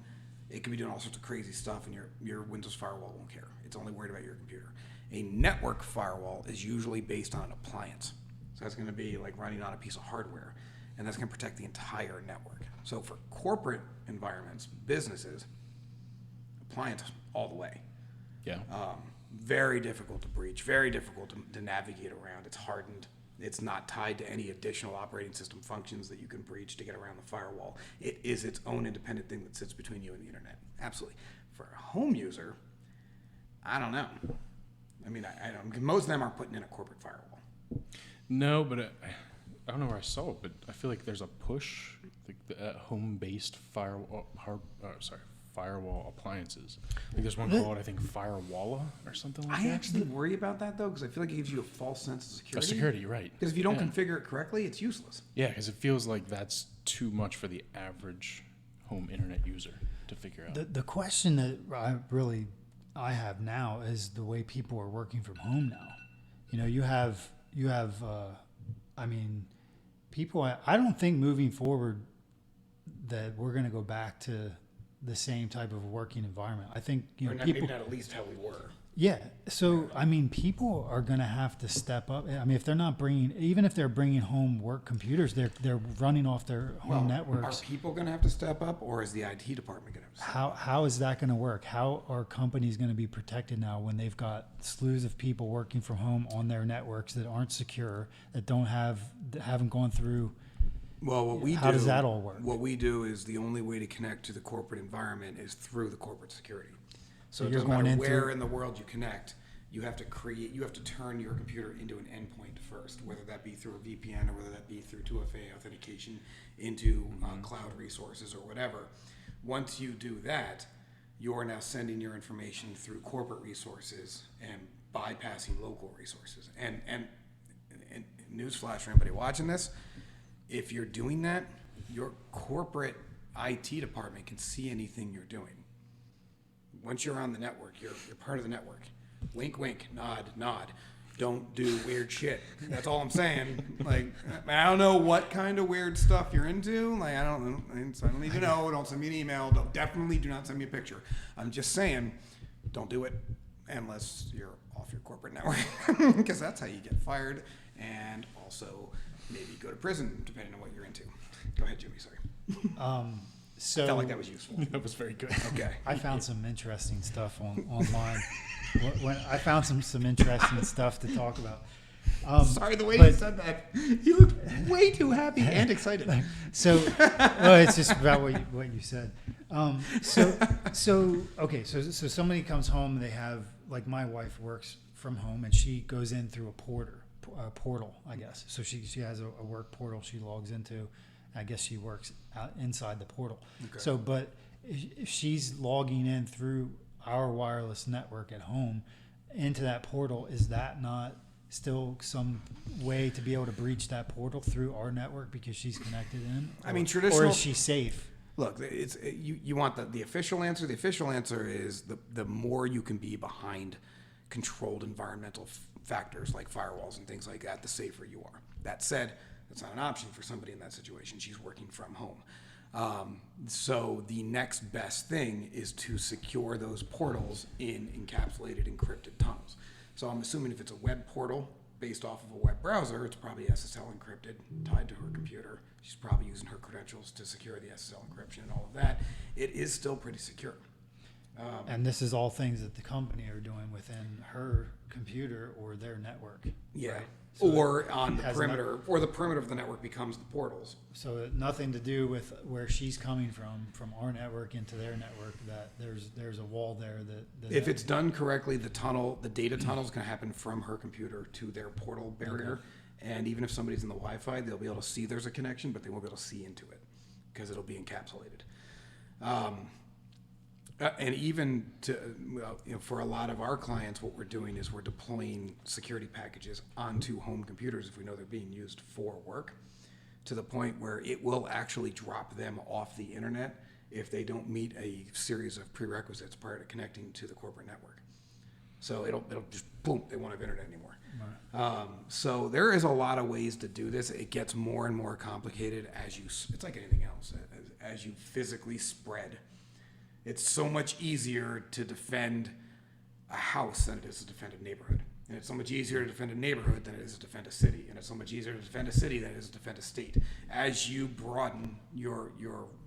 it could be doing all sorts of crazy stuff, and your Windows firewall won't care. It's only worried about your computer. A network firewall is usually based on an appliance. So that's going to be like running on a piece of hardware, and that's going to protect the entire network. So for corporate environments, businesses, appliance all the way. Yeah. Very difficult to breach, very difficult to navigate around. It's hardened. It's not tied to any additional operating system functions that you can breach to get around the firewall. It is its own independent thing that sits between you and the internet. Absolutely. For a home user, I don't know. I mean, I don't. Most of them aren't putting in a corporate firewall. No, but I don't know where I saw it, but I feel like there's a push, like the home-based firewall appliances. Like there's one called, I think, Firewalla or something like that. I actually worry about that, though, because I feel like it gives you a false sense of security. Security, you're right. Because if you don't configure it correctly, it's useless. Yeah, because it feels like that's too much for the average home internet user to figure out. The question that I have now is the way people are working from home now. You know, you have I mean, people. I don't think moving forward that we're going to go back to the same type of working environment. I think people maybe not at least how we were. Yeah. So, I mean, people are going to have to step up. I mean, if they're not even if they're bringing home work computers, they're running off their home networks. Are people going to have to step up, or is the IT department going to have to step up? How is that going to work? How are companies going to be protected now when they've got slews of people working from home on their networks that aren't secure, that haven't gone through? Well, how does that all work? What we do is the only way to connect to the corporate environment is through the corporate security. So it you're doesn't going matter in where in the world you connect, you have to turn your computer into an endpoint first, whether that be through a VPN or whether that be through 2FA authentication into cloud resources or whatever. Once you do that, you are now sending your information through corporate resources and bypassing local resources. And newsflash for anybody watching this, if you're doing that, your corporate IT department can see anything you're doing. Once you're on the network, you're part of the network. Wink, wink, nod, nod. Don't do weird shit. That's all I'm saying. Like, I don't know what kind of weird stuff you're into. Like, I don't need to know. Don't send me an email. Definitely do not send me a picture. I'm just saying, don't do it unless you're off your corporate network, because that's how you get fired, and also maybe go to prison, depending on what you're into. Go ahead, Jimmy. Sorry. So I felt like that was useful. That was very good. Okay. I found some interesting stuff online. When I found some interesting stuff to talk about. Sorry, the way you said that, you looked way too happy and excited. So, well, it's just about what you said. So somebody comes home. They have, like, my wife works from home, and she goes in through a portal, I guess. So she has a work portal she logs into. I guess she works out inside the portal. Okay. So, but if she's logging in through our wireless network at home into that portal, is that not still some way to be able to breach that portal through our network because she's connected in? I mean, traditional. Or is she safe? Look, you want the official answer. The official answer is the more you can be behind controlled environmental factors like firewalls and things like that, the safer you are. That said, That's not an option for somebody in that situation. She's working from home. So the next best thing is to secure those portals in encapsulated, encrypted tunnels. So I'm assuming if it's a web portal based off of a web browser, it's probably SSL encrypted, tied to her computer. She's probably using her credentials to secure the SSL encryption and all of that. It is still pretty secure. And this is all things that the company are doing within her computer or their network. Yeah. Right? So Or on the has perimeter, or the perimeter of the network becomes the portals. So nothing to do with where she's coming from our network into their network. That there's a wall there that If it's done correctly, the data tunnel is going to happen from her computer to their portal barrier. And even if somebody's in the Wi-Fi, they'll be able to see there's a connection, but they won't be able to see into it because it'll be encapsulated. And even for a lot of our clients, what we're doing is we're deploying security packages onto home computers if we know they're being used for work, to the point where it will actually drop them off the internet if they don't meet a series of prerequisites prior to connecting to the corporate network. So it'll just boom, they won't have internet anymore. Right. So there is a lot of ways to do this. It gets more and more complicated it's like anything else. As you physically spread, it's so much easier to defend a house than it is to defend a neighborhood. And it's so much easier to defend a neighborhood than it is to defend a city. And it's so much easier to defend a city than it is to defend a state. As you broaden your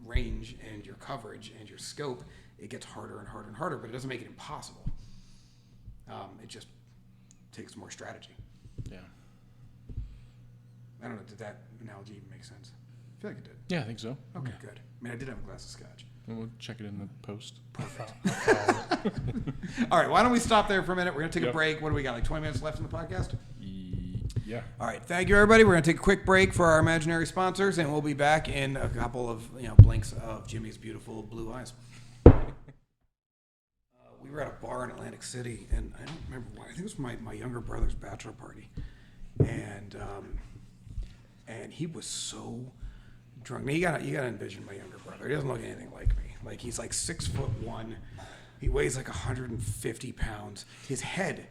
range and your coverage and your scope, it gets harder and harder and harder, but it doesn't make it impossible. It just takes more strategy. Yeah. I don't know, did that analogy even make sense? I feel like it did. Yeah, I think so. Okay, good. I mean, I did have a glass of scotch. We'll check it in the post. Perfect. All right, why don't we stop there for a minute? We're going to take a break. What do we got, like 20 minutes left in the podcast? Yeah. All right, thank you, everybody. We're going to take a quick break for our imaginary sponsors, and we'll be back in a couple of blinks of Jimmy's beautiful blue eyes. We were at a bar in Atlantic City, and I don't remember why. I think it was my younger brother's bachelor party, and he was so drunk. Now, you gotta envision my younger brother. He doesn't look anything like me. Like, he's like 6'1". He weighs like 150 pounds. His head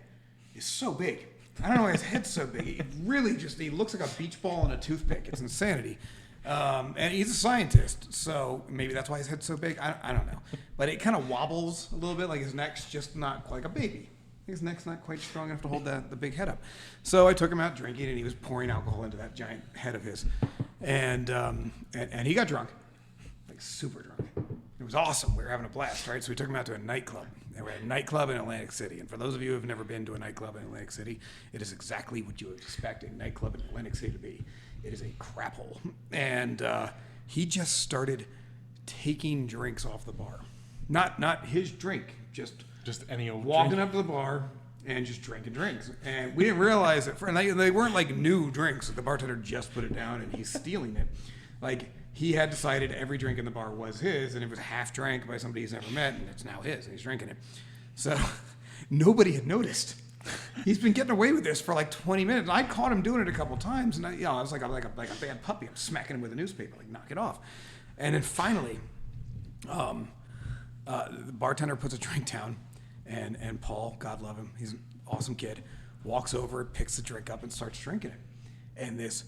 is so big. I don't know why his head's so big. It really he looks like a beach ball and a toothpick. It's insanity. And he's a scientist, so maybe that's why his head's so big. I don't know. But it kind of wobbles a little bit, like his neck's just not like a baby. His neck's not quite strong enough to hold the big head up. So I took him out drinking, and he was pouring alcohol into that giant head of his. And he got drunk, like super drunk. It was awesome. We were having a blast, right? So we took him out to a nightclub. And we're at a nightclub in Atlantic City. And for those of you who have never been to a nightclub in Atlantic City, it is exactly what you would expect a nightclub in Atlantic City to be. It is a crap hole. And he just started taking drinks off the bar. Not his drink, just any old walking drink. up to the bar and just drinking drinks. And we didn't realize that. They weren't like new drinks. The bartender just put it down and he's stealing it. Like, he had decided every drink in the bar was his, and it was half drank by somebody he's never met, and it's now his, and he's drinking it. So nobody had noticed. He's been getting away with this for like 20 minutes. And I caught him doing it a couple times, and I was like a bad puppy. I'm smacking him with a newspaper, like, knock it off. And then finally, the bartender puts a drink down, and Paul, God love him, he's an awesome kid, walks over, picks the drink up, and starts drinking it. And this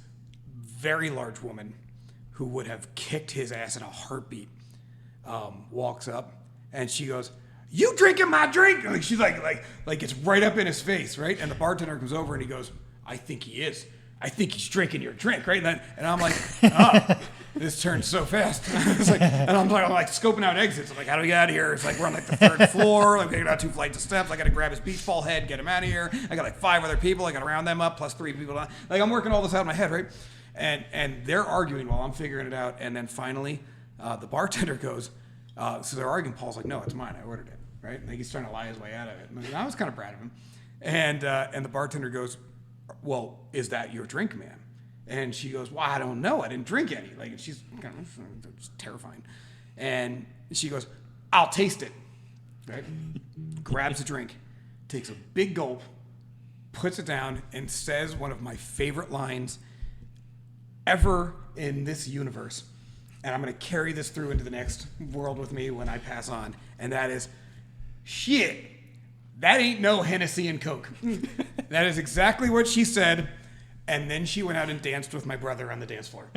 very large woman, who would have kicked his ass in a heartbeat, walks up, and she goes, "You drinking my drink?" Like, she's like it's right up in his face, right? And the bartender comes over and he goes, "I think he is. I think he's drinking your drink," right? And I'm like, oh, this turned so fast. It's like, and I'm like scoping out exits. I'm like, how do we get out of here? It's like we're on like the third floor. Like, we got 2 flights of steps. I got to grab his beach ball head, get him out of here. I got like 5 other people. I got to round them up, plus 3 people. Like, I'm working all this out in my head, right? And they're arguing while I'm figuring it out. And then finally, the bartender goes, so they're arguing. Paul's like, "No, it's mine. I ordered it." Right? Like, he's trying to lie his way out of it. And I was kind of proud of him. And the bartender goes, "Well, is that your drink, ma'am?" And she goes, "Well, I don't know. I didn't drink any." Like, she's kind of just terrifying. And she goes, "I'll taste it." Right? Grabs a drink, takes a big gulp, puts it down, and says one of my favorite lines ever in this universe. And I'm going to carry this through into the next world with me when I pass on. And that is, "Shit, that ain't no Hennessy and Coke." That is exactly what she said. And then she went out and danced with my brother on the dance floor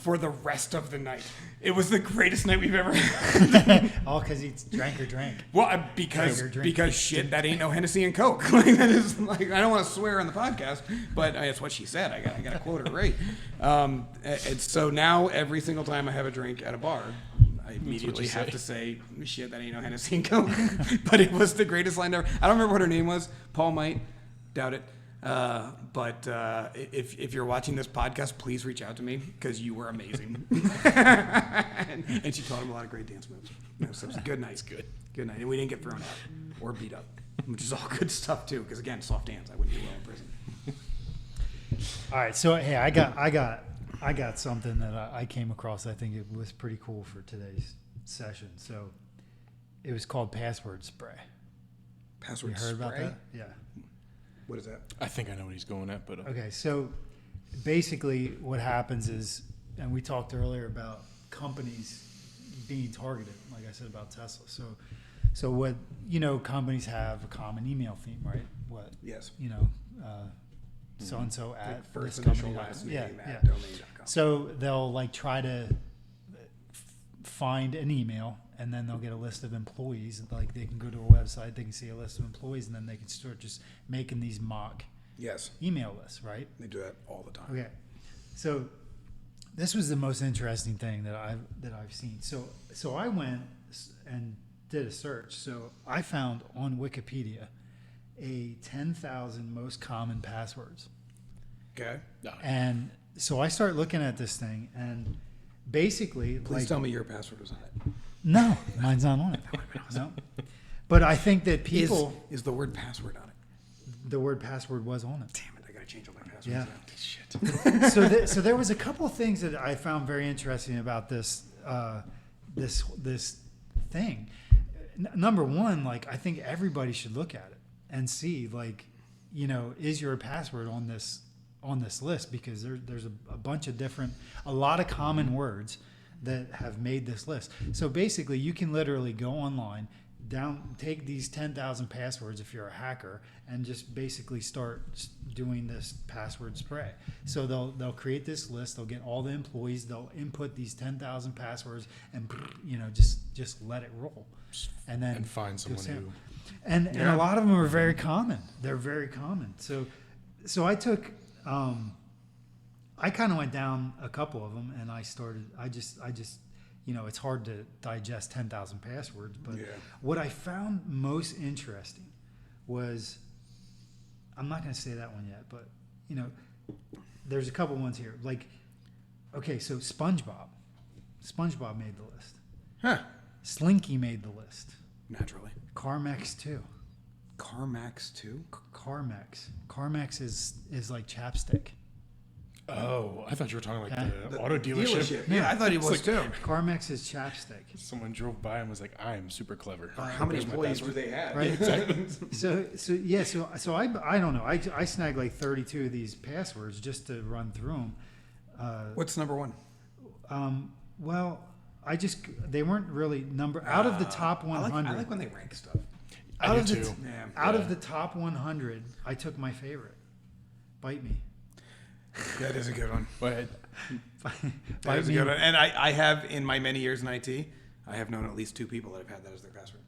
for the rest of the night. It was the greatest night we've ever had. All because he drank her drink. Well, because shit, that ain't no Hennessy and Coke. Like that is like I don't want to swear on the podcast, but that's what she said. I got to quote her right. And so now every single time I have a drink at a bar, I immediately have to say, shit, that ain't no Hennessy and Coke. But it was the greatest line ever. I don't remember what her name was. Paul might. Doubt it. But if you're watching this podcast, please reach out to me because you were amazing. and she taught him a lot of great dance moves. So it was a good night. Good night. And we didn't get thrown out or beat up, which is all good stuff too. Because again, soft dance, I wouldn't do well in prison. All right, so hey, I got something that I came across. I think it was pretty cool for today's session. So it was called password spray. Password You heard spray? about that? Yeah. What is that? I think I know what he's going at, but Okay, so basically what happens is, and we talked earlier about companies being targeted, like I said about Tesla. So what, companies have a common email theme, right? What, Yes. so-and-so at First this initial, company. last Yeah, name yeah. at domain.com. So they'll like try to find an email, and then they'll get a list of employees. Like they can go to a website, they can see a list of employees, and then they can start just making these mock Yes, email lists, right? they do that all the time. Okay, so this was the most interesting thing that I've seen. So I went and did a search. So I found on Wikipedia a 10,000 most common passwords. Okay. And so I start looking at this thing, and basically, Please tell me your password was on it. no, mine's not on it. No, but I think that people, Is the word password on it? the word password was on it. Damn it! I gotta change all my passwords. Yeah. Now. Shit. So there was a couple of things that I found very interesting about this thing. Number one, like I think everybody should look at it and see, like, is your password on this list, because there's a bunch of a lot of common words that have made this list. So basically, you can literally go online, take these 10,000 passwords if you're a hacker, and just basically start doing this password spray. So they'll create this list, they'll get all the employees, they'll input these 10,000 passwords, and just let it roll, and then find someone who. And a lot of them are very common. They're very common. So I took. I kind of went down a couple of them, and I just, it's hard to digest 10,000 passwords. But what I found most interesting was, I'm not going to say that one yet, but, there's a couple ones here. Like, okay, so SpongeBob made the list. Huh. Slinky made the list. Naturally. Carmex too. CarMax too. Carmex is like chapstick. Oh, I thought you were talking like Okay. the auto dealership. Yeah, I thought he was like- too. Carmex is chapstick. Someone drove by and was like, "I am super clever." How many Here's my employees do password. they have? Right. So I don't know. I snagged like 32 of these passwords just to run through them. What's number one? Well, they weren't really out of the top 100. I like when they rank stuff. I out do of the too. Yeah. out of the top 100, I took my favorite. Bite me. That is a good one. But That Bite is a me. good one. And I have, in my many years in IT, I have known at least two people that have had that as their password.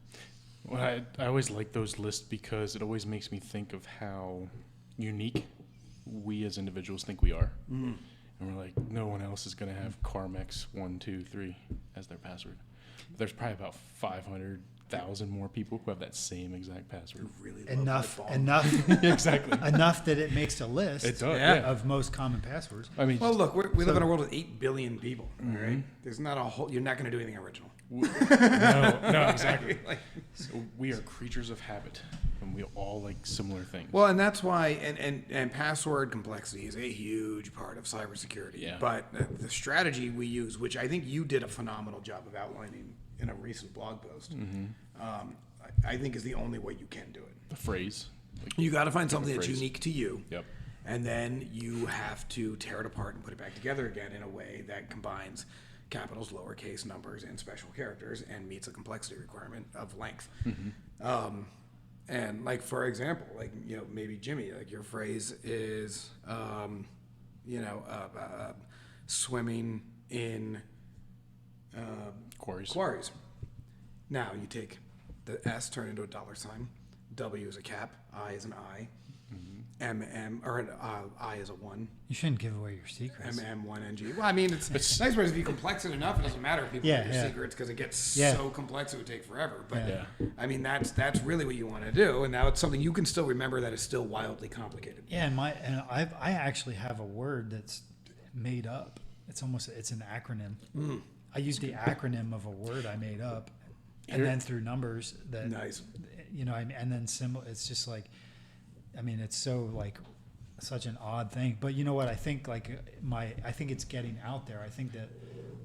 well, I always like those lists because it always makes me think of how unique we as individuals think we are. And we're like, no one else is going to have Carmex 1, 2, 3 as their password. But there's probably about 500,000 more people who have that same exact password. Really Enough Exactly. enough that it makes a list It does. Yeah. Yeah. of most common passwords. I mean, Well, look, we live in a world with 8 billion people. All right, there's not a whole. You're not going to do anything original. no, exactly. Like, So we are creatures of habit, and we all like similar things. well, and that's why, and password complexity is a huge part of cybersecurity. Yeah. But the strategy we use, which I think you did a phenomenal job of outlining in a recent blog post, I think is the only way you can do it. The phrase. Like, You got to find something that's phrase. unique to you. Yep. And then you have to tear it apart and put it back together again in a way that combines capitals, lowercase, numbers, and special characters and meets a complexity requirement of length. And like, for example, like, maybe Jimmy, like your phrase is, swimming in Quarries. Now you take the S, turn into a $sign. W is a cap. I is an I. I is a 1. You shouldn't give away your secrets. MM1NG. Well, I mean, it's nice, but if you complex it enough, it doesn't matter if people know your secrets because it gets so complex it would take forever. But I mean, that's really what you want to do, and now it's something you can still remember that is still wildly complicated. Yeah, and I actually have a word that's made up. It's an acronym. I use the acronym of a word I made up, and then through numbers that Nice. And then symbol. It's just like, I mean, it's so like such an odd thing. But you know what? I think I think it's getting out there. I think that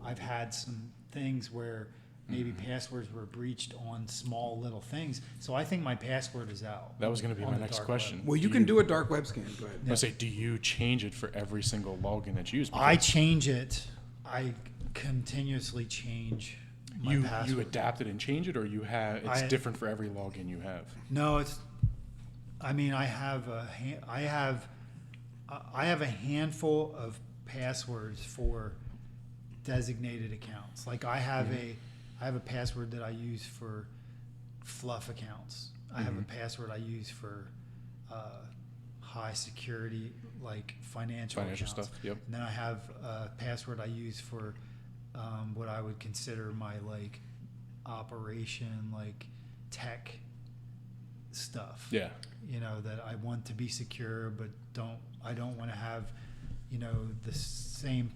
I've had some things where maybe passwords were breached on small little things. So I think my password is out. That was going to be my next question. Well, you can do a dark web scan. Go ahead. I say, do you change it for every single login that's used? I change it. I continuously change my password. You adapt it and change it, or it's different for every login you have? No, I mean, I have a handful of passwords for designated accounts. Like I have a password that I use for fluff accounts. I have a password I use for high security, like financial accounts. stuff. Yep. And then I have a password I use for what I would consider my like operation, like tech stuff. Yeah. That I want to be secure, but I don't want to have, the same.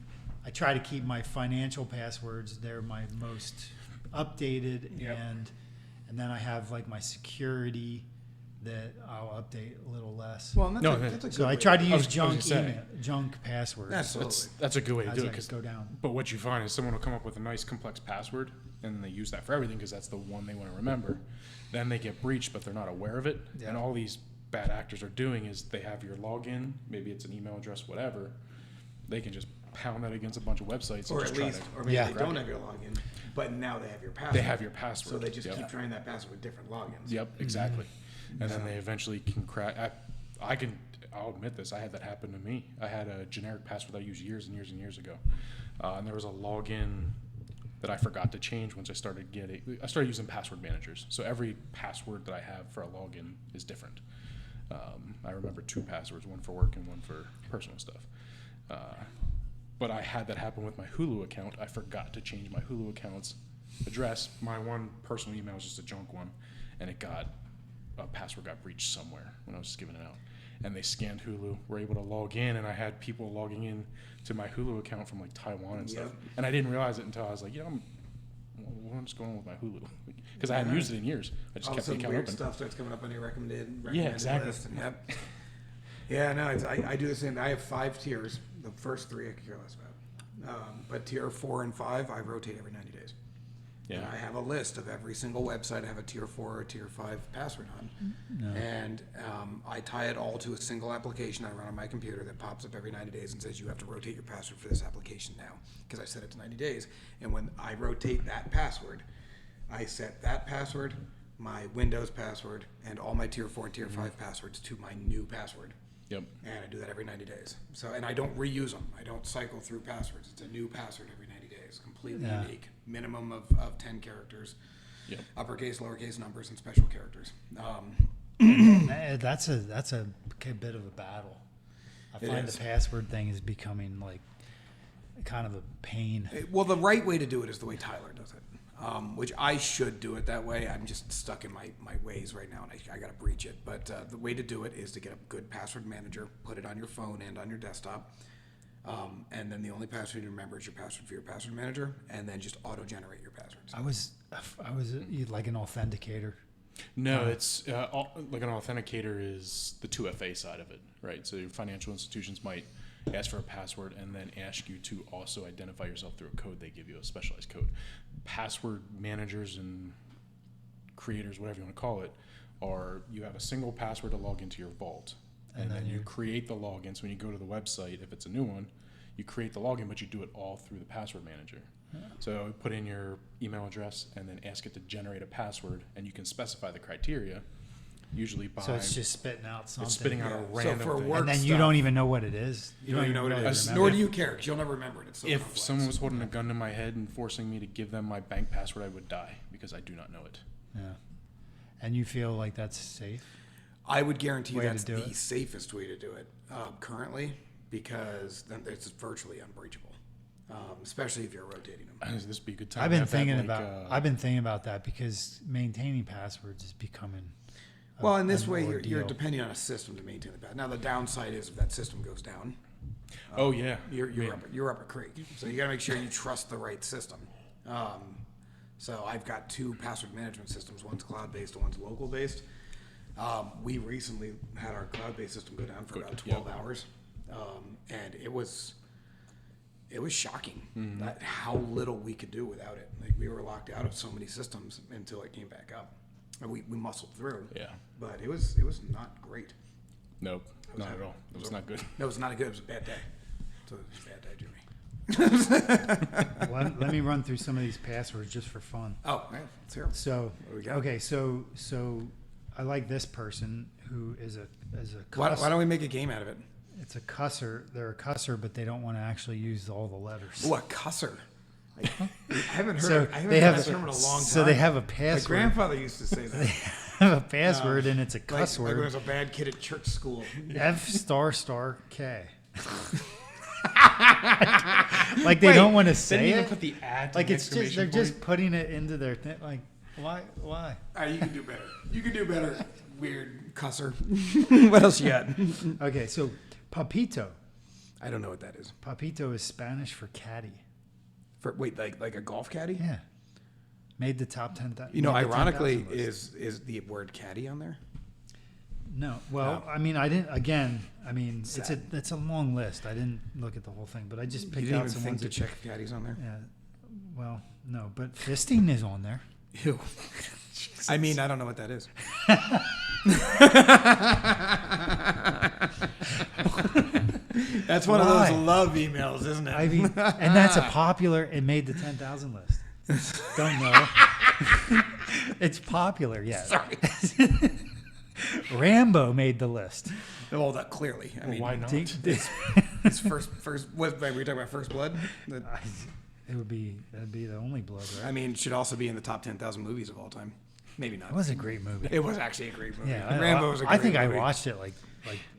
I try to keep my financial passwords. They're my most updated, and then I have like my security that I'll update a little less. Well, that's a good So I way try to do use say. junk passwords. Absolutely. That's a good way to do it. Go down. But what you find is someone will come up with a nice complex password, and they use that for everything because that's the one they want to remember. Then they get breached, but they're not aware of it. Yeah. And all these bad actors are doing is they have your login, maybe it's an email address, whatever. They can just pound that against a bunch of websites. Or and at least, or maybe Yeah. they don't have your login, but now they have your password. They have your password. So they just Yep. keep trying that password with different logins. Yep, exactly. And then they eventually can crack. I'll admit this. I had that happen to me. I had a generic password that I used years and years and years ago, and there was a login that I forgot to change once I started using password managers. So every password that I have for a login is different. I remember 2 passwords, one for work and one for personal stuff. But I had that happen with my Hulu account. I forgot to change my Hulu account's address. My one personal email is just a junk one, and a password got breached somewhere when I was just giving it out. And they scanned Hulu, were able to log in, and I had people logging in to my Hulu account from like Taiwan and stuff. Yep. And I didn't realize it until I was like, I'm just going with my Hulu. Because I hadn't used it in years. I just All of kept a the sudden, account weird open. stuff starts coming up on your recommended exactly. list. And yep. Yeah, no, I do the same. I have 5 tiers. The first 3 I could care less about. But tier 4 and 5, I rotate every 90 days. Yeah. And I have a list of every single website I have a tier 4 or tier 5 password on. No. And I tie it all to a single application I run on my computer that pops up every 90 days and says you have to rotate your password for this application now because I set it to 90 days. And when I rotate that password, I set that password, my Windows password, and all my tier 4 and tier 5 passwords to my new password. Yep. And I do that every 90 days. So, and I don't reuse them. I don't cycle through passwords. It's a new password every 90 days, completely unique. Minimum of 10 characters, Yep. uppercase, lowercase numbers, and special characters. That's a bit of a battle. I It find is. the password thing is becoming like kind of a pain. Well, the right way to do it is the way Tyler does it, which I should do it that way. I'm just stuck in my ways right now, and I got to breach it. But the way to do it is to get a good password manager, put it on your phone and on your desktop, and then the only password you remember is your password for your password manager, and then just auto-generate your passwords. I was like an authenticator. No, it's like an authenticator is the 2FA side of it, right? So your financial institutions might ask for a password and then ask you to also identify yourself through a code. They give you a specialized code. Password managers and creators, whatever you want to call it, are you have a single password to log into your vault. And then you create the login. So when you go to the website, if it's a new one, you create the login, but you do it all through the password manager. So put in your email address and then ask it to generate a password, and you can specify the criteria. usually by. So it's just spitting out something. It's spitting out a So random for thing. work and then you stuff, don't even know what it is. You don't even know what it really is. remember. Nor do you care, because you'll never remember it. It's so If complex. someone was holding a gun to my head and forcing me to give them my bank password, I would die because I do not know it. Yeah. And you feel like that's safe? I would guarantee way to that's do the it. safest way to do it currently, because then it's virtually unbreachable, especially if you're rotating them. This would be a good time. I've to been have that, thinking like, about I've been thinking about that because maintaining passwords is becoming Well, in this an way, you're ordeal. depending on a system to maintain the path. Now, the downside is if that system goes down, Oh yeah. you're up a creek. So you got to make sure you trust the right system. So I've got 2 password management systems. One's cloud-based, one's local-based. We recently had our cloud-based system go down for about 12 hours, and it was shocking that how little we could do without it. Like, we were locked out of so many systems until it came back up. And we muscled through. Yeah. But it was not great. Nope. Not at all. It was not good. No, it was not good. It was a bad day. It was a bad day, Jimmy. let me run through some of these passwords just for fun. Oh, man, let's hear 'em. So What do we got? okay, so I like this person who is a Why cusser. don't we make a game out of it? It's a cusser. They're a cusser, but they don't want to actually use all the letters. Oh, a cusser. I haven't heard. So I haven't they heard have that term in a long time. So they have a My password. grandfather used to say that. have a password, and it's a cuss like when I word. was a bad kid at church school. F***K. Like they Wait, don't want to They say didn't even it. put the ad. Like the it's just exclamation they're point. just putting it into their thing. Like why? All right, you can do better. You can do better, weird cusser. What else you got? Okay, so papito. I don't know what that is. Papito is Spanish for caddy. For wait, like a golf caddy? Yeah. Made the top 10,000. You know, made the ironically, 10,000 list. is the word caddy on there? No. Well, No. I mean, I didn't. Again, I mean, Sad. it's a long list. I didn't look at the whole thing, but I just You picked didn't out even some think ones to that. check if caddy's on there? Yeah. Well, no, but fisting is on there. Ew. I mean, I don't know what that is. That's one of Why? those love emails, isn't it? I mean, and that's a popular. It made the 10,000 list. Don't know. It's popular, yeah. Sorry. Rambo made the list. Well, that clearly. I mean, Why not? it's first. What were we talking about? First Blood. That'd be the only blood, right? I mean, should also be in the top 10,000 movies of all time. Maybe not. It was a great movie. It was actually a great movie. Yeah, Rambo was a great I think movie. I watched it like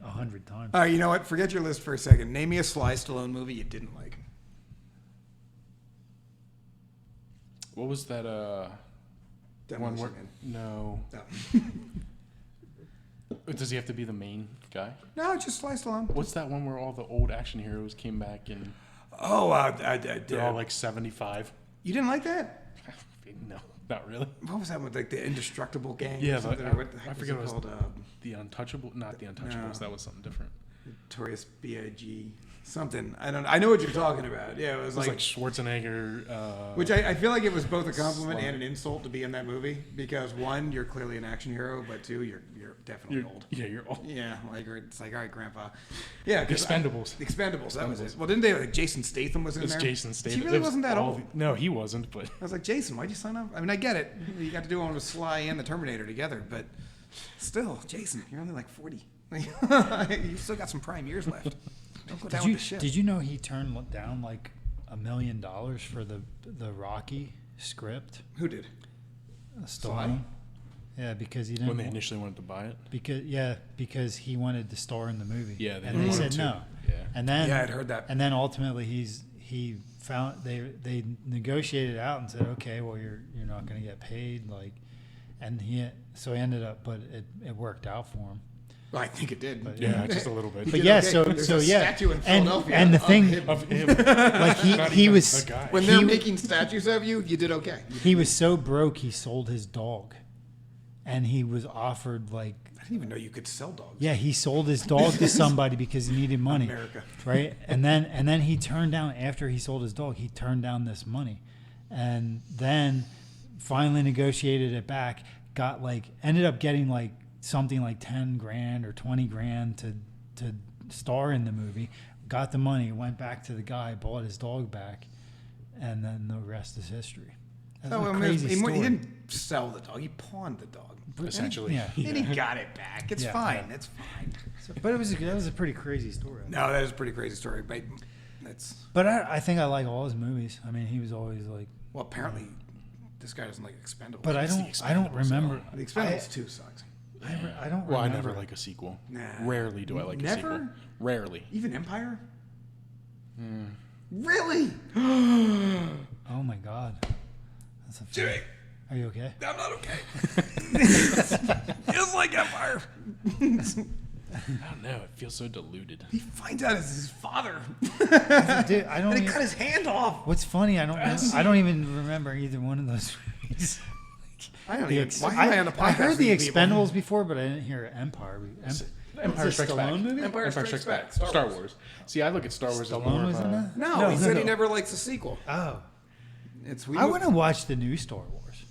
100 times. All right, you know what? Forget your list for a second. Name me a Sly Stallone movie you didn't like. What was that? One Demolition where? Man. No. No. Does he have to be the main guy? No, just Sly Stallone. What's that one where all the old action heroes came back and Oh, they're all like 75? you didn't like that? No, not really. What was that one? Like the Indestructible Gang? Yeah, or something? but Or what the I heck forget was what it it was called. The Untouchable, not the Untouchables. That was something different. Notorious B.I.G. Something. I don't. I know what you're talking about. Yeah, it was It was like. like Schwarzenegger. Which I feel like it was both a compliment and an insult to be in that movie because one, you're clearly an action hero, but two, you're definitely old. Yeah, you're old. Yeah, like it's like all right, Grandpa. Yeah, 'cause Expendables. Expendables. That was it. Well, didn't they like Jason Statham was in It's there? Jason Statham. He really It was wasn't that all old. No, he wasn't. But I was like, Jason, why'd you sign up? I mean, I get it. You got to do one with Sly and the Terminator together, but still, Jason, you're only like 40. You still got some prime years left. Don't go down with the ship. Did you know he turned down like $1 million for the Rocky script? Who did? Stallone. Yeah, because he didn't. when they initially wanted to buy it, because he wanted to star in the movie. Yeah, they and they wanted said to. no. Yeah. And then Yeah, I'd heard that. And then ultimately he found they negotiated out and said, okay, well you're not going to get paid, like, and he ended up, but it worked out for him. Well, I think it did. But, yeah, just a little bit. But did yeah, okay. so There's so a yeah, statue in and Philadelphia and the of thing, him. Of him, like not he even was the guy. When they're making statues of you, you did okay. he was so broke he sold his dog, and he was offered like. I didn't even know you could sell dogs. Yeah, he sold his dog to somebody because he needed money. America. Right? And then he turned down, after he sold his dog, he turned down this money. And then finally negotiated it back, ended up getting like something like 10 grand or 20 grand to star in the movie. Got the money, went back to the guy, bought his dog back, and then the rest is history. That's So, a I mean, crazy he story. didn't sell the dog. He pawned the dog. Essentially. Yeah. And he got it back. It's Yeah. fine. It's fine. But that was a pretty crazy story. No, that is a pretty crazy story. But it's But I think I like all his movies. I mean, he was always like. well, apparently, this guy doesn't like Expendables. But I don't remember. The Expendables 2 sucks. I don't. Well, I remember. never like a sequel. Nah. Rarely do I like Never? a sequel. Rarely. Even Empire. Really? Oh my god. That's a. Jimmy, Are you okay? I'm not okay. Just like Empire. I don't know. It feels so diluted. He finds out it's his father, Dude, I don't. and he Even, cut his hand off. what's funny? I don't even remember either one of those movies. I don't The even. Ex- Why am I on the podcast? I heard the with you people? Expendables before, but I didn't hear Empire. Empire It's a Strikes Back. Stallone movie? Empire Strikes Back. Star Wars. See, I look at Star Wars as Stallone more was of in a... that? No, he said he never likes the sequel. Oh, It's I want to watch the new Star Wars.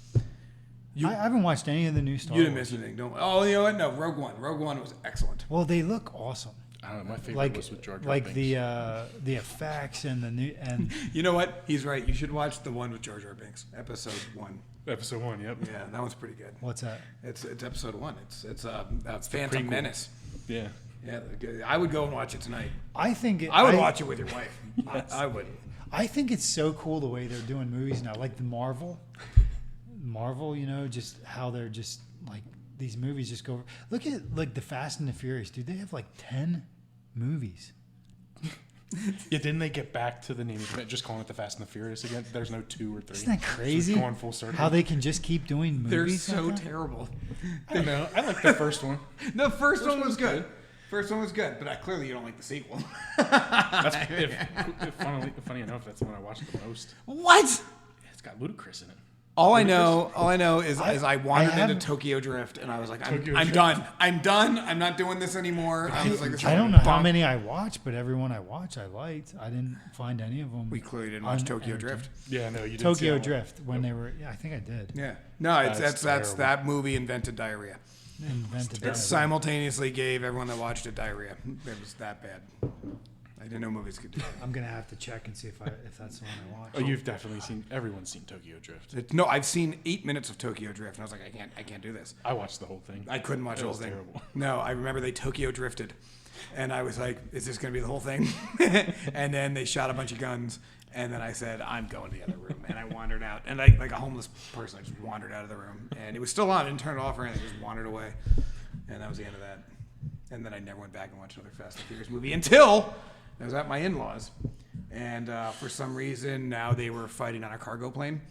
I haven't watched any of the new Star You Wars. didn't miss anything. Don't. Oh, you know what? No, Rogue One. Rogue One was excellent. Well, they look awesome. I don't know. My favorite Like was with Jar Jar like Binks. the effects and the new and You know what? He's right. You should watch the one with Jar Jar Binks, episode 1. Episode 1, yep. Yeah, that one's pretty good. what's that? It's episode 1. It's Phantom prequel. Menace. Yeah. Yeah, I would go and watch it tonight. I think I would watch it with your wife. I would. I think it's so cool the way they're doing movies now, like the Marvel, you know, just how they're just like these movies just go. Look at like the Fast and the Furious, dude. They have like 10 movies. Yeah, didn't they get back to the name of it, just calling it the Fast and the Furious again? There's no 2 or 3. Isn't that crazy? Just going full circle. How they can just keep doing They're movies. so like that? terrible. I don't know. I like the first one. The first one was good. First one was good, but clearly you don't like the sequel. That's funny enough, that's the one I watched the most. What? It's got Ludacris in it. All I know is I wandered into haven't- Tokyo Drift, and I was like, Tokyo I'm Drift. done. I'm done. I'm not doing this anymore. I was like, this I is don't know how bunk. many I watched, but everyone I watched, I liked. I didn't find any of them. We clearly didn't watch Tokyo Drift. Yeah, no, you did. Tokyo Drift when they were. Yeah, I think I did. Yeah. No, it's That's that's terrible. that movie invented diarrhea. Invented It that. simultaneously gave everyone that watched it diarrhea. It was that bad. I didn't know movies could do that. I'm gonna have to check and see if that's the one I watched. Oh, you've definitely seen. Everyone's seen Tokyo Drift. No, I've seen 8 minutes of Tokyo Drift, and I was like, I can't do this. I watched the whole thing. I couldn't watch It the whole was thing. terrible. No, I remember they Tokyo drifted, and I was like, "Is this going to be the whole thing?" And then they shot a bunch of guns, and then I said, "I'm going to the other room," and I wandered out, and like a homeless person, I just wandered out of the room, and it was still on. I didn't turn it off or anything. I just wandered away, and that was the end of that. And then I never went back and watched another Fast and Furious movie until I was at my in-laws, and for some reason now they were fighting on a cargo plane.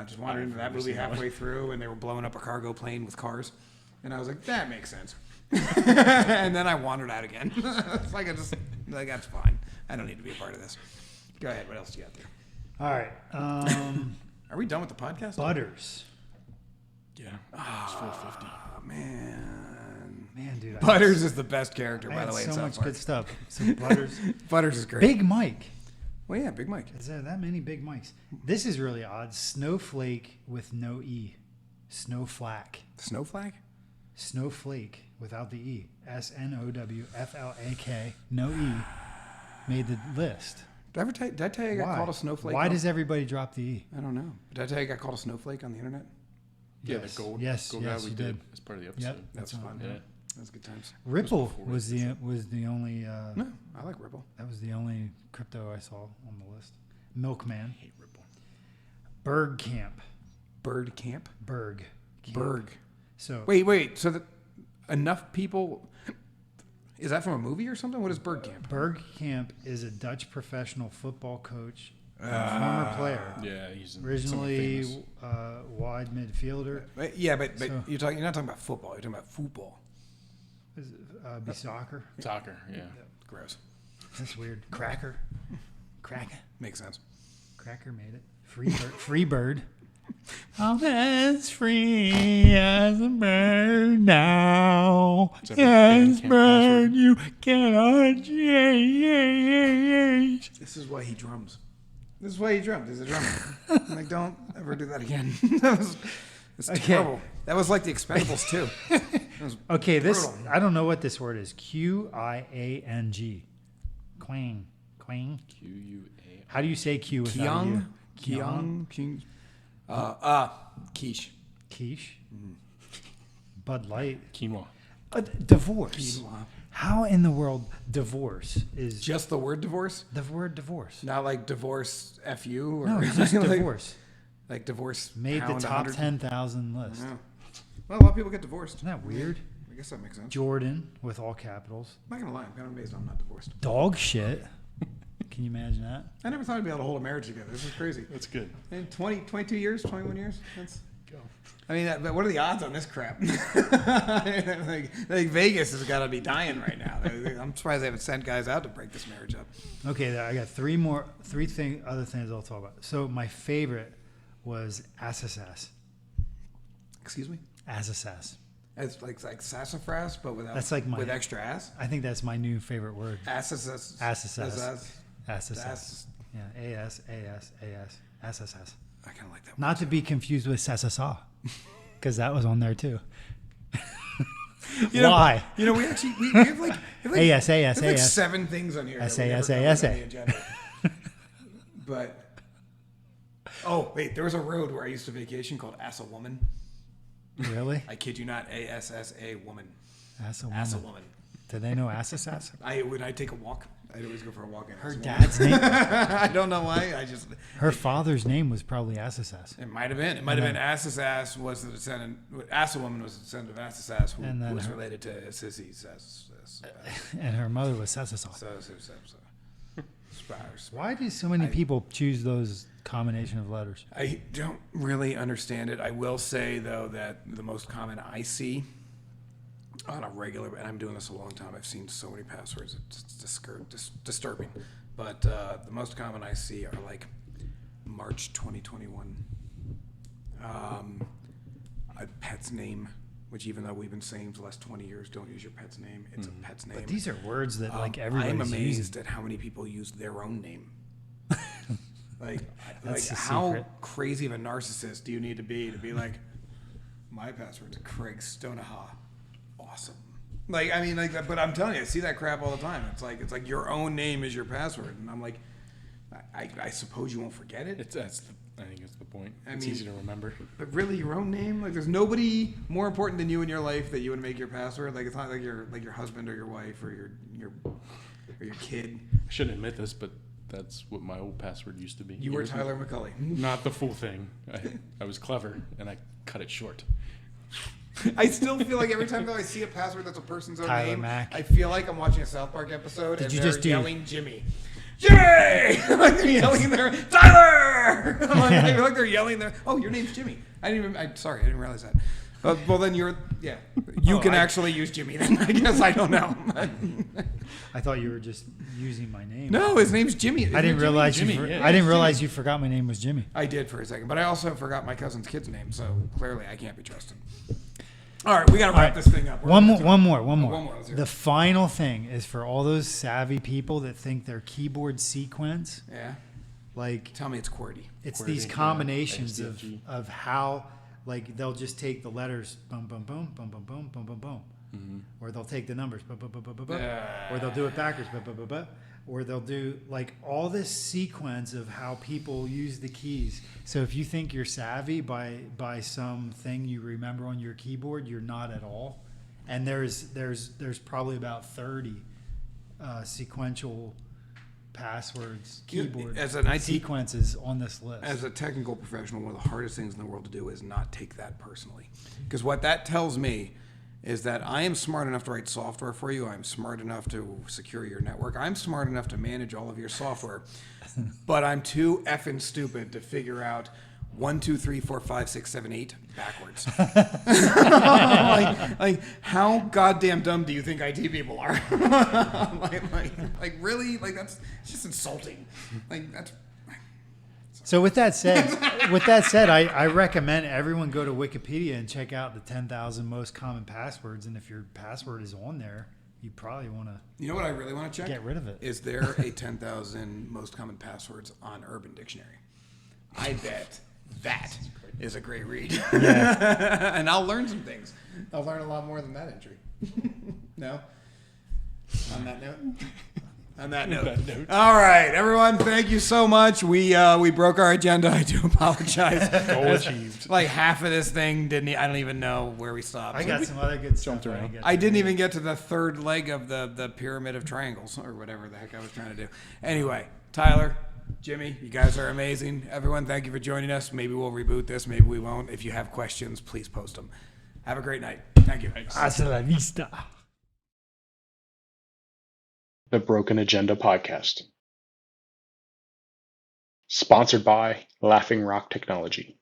Just wandered into that movie halfway through, and they were blowing up a cargo plane with cars, and I was like, that makes sense. And then I wandered out again. It's like that's fine. I don't need to be a part of this. Go ahead. What else do you got there? All right. Are we done with the podcast? Butters. Yeah. It's 450. Oh, Man, dude. Butters is the best character, I by had the way. so in South much Park. good stuff. So Butters. Butters is great. Big Mike. Well, yeah, Big Mike. Is there that many Big Mikes? This is really odd. Snowflake with no E. Snowflake. Snowflake? Snowflake without the E. SNOWFLAK. No E. Made the list. Did I tell you I got Why? called a snowflake? Why does everybody drop the E? I don't know. Did I tell you I got called a snowflake on the internet? Yeah, Yes. the gold. Yes, gold yes, guy we you did did. as part of the episode. Yep, That's that's fun. Yeah. That was good times. Ripple before was the only No, I like Ripple. that was the only crypto I saw on the list. Milkman. I hate Ripple. Berg Camp. Bird Camp? Berg. Camp. Berg. So Wait. So that enough people. Is that from a movie or something? What is Bird Camp? Berg Camp is a Dutch professional football coach, and former player. Yeah, he's in Originally something wide midfielder. Yeah, but So- you're not talking about football. You're talking about football. Be soccer. famous. Soccer, yeah. Gross. That's weird. Cracker. Cracker. Makes sense. Cracker made it. Free bird. Free bird. I'm as free as a bird now. Except for Bandcamp password. you cannot change. This is why he drums. This is why he drums. He's a drummer. I'm like, don't ever do that again. It's Okay. terrible. That was like the Expendables too. Okay, this Brutal. I don't know what this word is. QIANG. Quang. Quang. Q-U-A. How do you say Q without Kyung. U? Kyung. Quiche. Quiche. Bud Light. Quinoa. Divorce. Quinoa. How in the world divorce is Just the word divorce? the word divorce? Not like divorce FU or No, it's just like, divorce. like divorce Made the pound top 100? 10,000 list. Yeah. Well, a lot of people get divorced. Isn't that weird? I guess that makes sense. Jordan with all capitals. I'm not gonna lie, I'm kind of amazed I'm not divorced. Dog shit. Can you imagine that? I never thought I'd be able to hold a marriage together. This is crazy. That's good. And 22 years, 21 years. That's. Go. I mean, but what are the odds on this crap? like Vegas has got to be dying right now. I'm surprised they haven't sent guys out to break this marriage up. Okay, I got three other things I'll talk about. So my favorite was assassas. Excuse me. Assassas. It's like sassafras, but without That's like with extra ass. I think that's my new favorite word. Assassas. Assassas. Assassas. Ass. Yeah, A-S-A-S-A-S. Assassas. I kind of like that. Not to be confused with sassasa, because that was on there too. Why? We actually we have like A-S-A-S-A-S. there's like 7 things on here. that we never S-A-S-A-S-A. covered on the agenda. But oh wait, there was a road where I used to vacation called Assa Woman. Really? I kid you not, A-S-S-A woman. Assa Assa woman. Woman. Do they know assassas? When I take a walk, I'd always go for a walk in Her Assa dad's name. Woman. I don't know why. Her father's name was probably Assassas. It might have been. It might have been Assassas was the descendant. Assa Woman was the descendant of Assassas, who And then was her- related to Sissy. And her mother was Sassasa. Why do so many people choose those combination of letters? I don't really understand it. I will say though that the most common I see on a regular, and I'm doing this a long time. I've seen so many passwords. It's disturbing. But the most common I see are like March 2021, a pet's name, which even though we've been saying for the last 20 years, don't use your pet's name. It's a pet's name. But these are words that like I'm everybody's amazed using. at how many people use their own name. like That's the how secret. crazy of a narcissist do you need to be like, my password's Craig Stoneha. Awesome. Like, I mean, like, but I'm telling you, I see that crap all the time. It's like your own name is your password, and I'm like, I suppose you won't forget it. I think it's the point. I It's mean- easy to remember. But really, your own name? Like, there's nobody more important than you in your life that you would make your password. Like, it's not like your husband or your wife or your kid. I shouldn't admit this, but that's what my old password used to be. You were Tyler McCulley. Not the full thing. I was clever, and I cut it short. I still feel like every time that I see a password that's a person's own Tyler name, Mack. I feel like I'm watching a South Park episode Did and you they're just do- yelling Jimmy. Jimmy! Like they're yelling there, Tyler! I feel like they're yelling there. Oh, your name's Jimmy. I'm sorry, I didn't realize that. Well, then you can actually use Jimmy then. I guess I don't know. I thought you were just using my name. No, his name's Jimmy. I didn't realize Jimmy, you. yeah. I didn't realize you forgot my name was Jimmy. I did for a second, but I also forgot my cousin's kid's name, so clearly I can't be trusted. All right, we got to wrap this thing up. One more. One more, let's hear it. The final thing is for all those savvy people that think their keyboard sequence, Yeah. like Tell me it's QWERTY. it's QWERTY, these yeah, combinations XDFG. of how, like they'll just take the letters, boom, boom, boom, boom, boom, boom, boom, boom, boom, or they'll take the numbers, boom, boom, boom, boom, boom, boom, or they'll do it backwards, boom, boom, boom, boom, or they'll do like all this sequence of how people use the keys. So if you think you're savvy by something you remember on your keyboard, you're not at all. And there's probably about 30 sequential passwords, keyboard as an IT sequences on this list. As a technical professional, one of the hardest things in the world to do is not take that personally. Because what that tells me is that I am smart enough to write software for you. I'm smart enough to secure your network. I'm smart enough to manage all of your software. But I'm too effing stupid to figure out 1, 2, 3, 4, 5, 6, 7, 8 backwards. like how goddamn dumb do you think IT people are? like really? Like it's just insulting. Like that's. So with that said, I recommend everyone go to Wikipedia and check out the 10,000 most common passwords. And if your password is on there, you probably want to. You know what I really want to check? Get rid of it. Is there a 10,000 most common passwords on Urban Dictionary? I bet that is a great read. Yeah. And I'll learn some things. I'll learn a lot more than that entry. No? On that note? On that note. that note. All right, everyone, thank you so much. We broke our agenda. I do apologize. Goal achieved. Like half of this thing I don't even know where we stopped. I got some other good stuff. Jumped around. I didn't even get to the third leg of the pyramid of triangles or whatever the heck I was trying to do. Anyway, Tyler, Jimmy, you guys are amazing. Everyone, thank you for joining us. Maybe we'll reboot this. Maybe we won't. If you have questions, please post them. Have a great night. Thank you. Hasta la vista. The Broken Agenda Podcast. Sponsored by Laughing Rock Technology.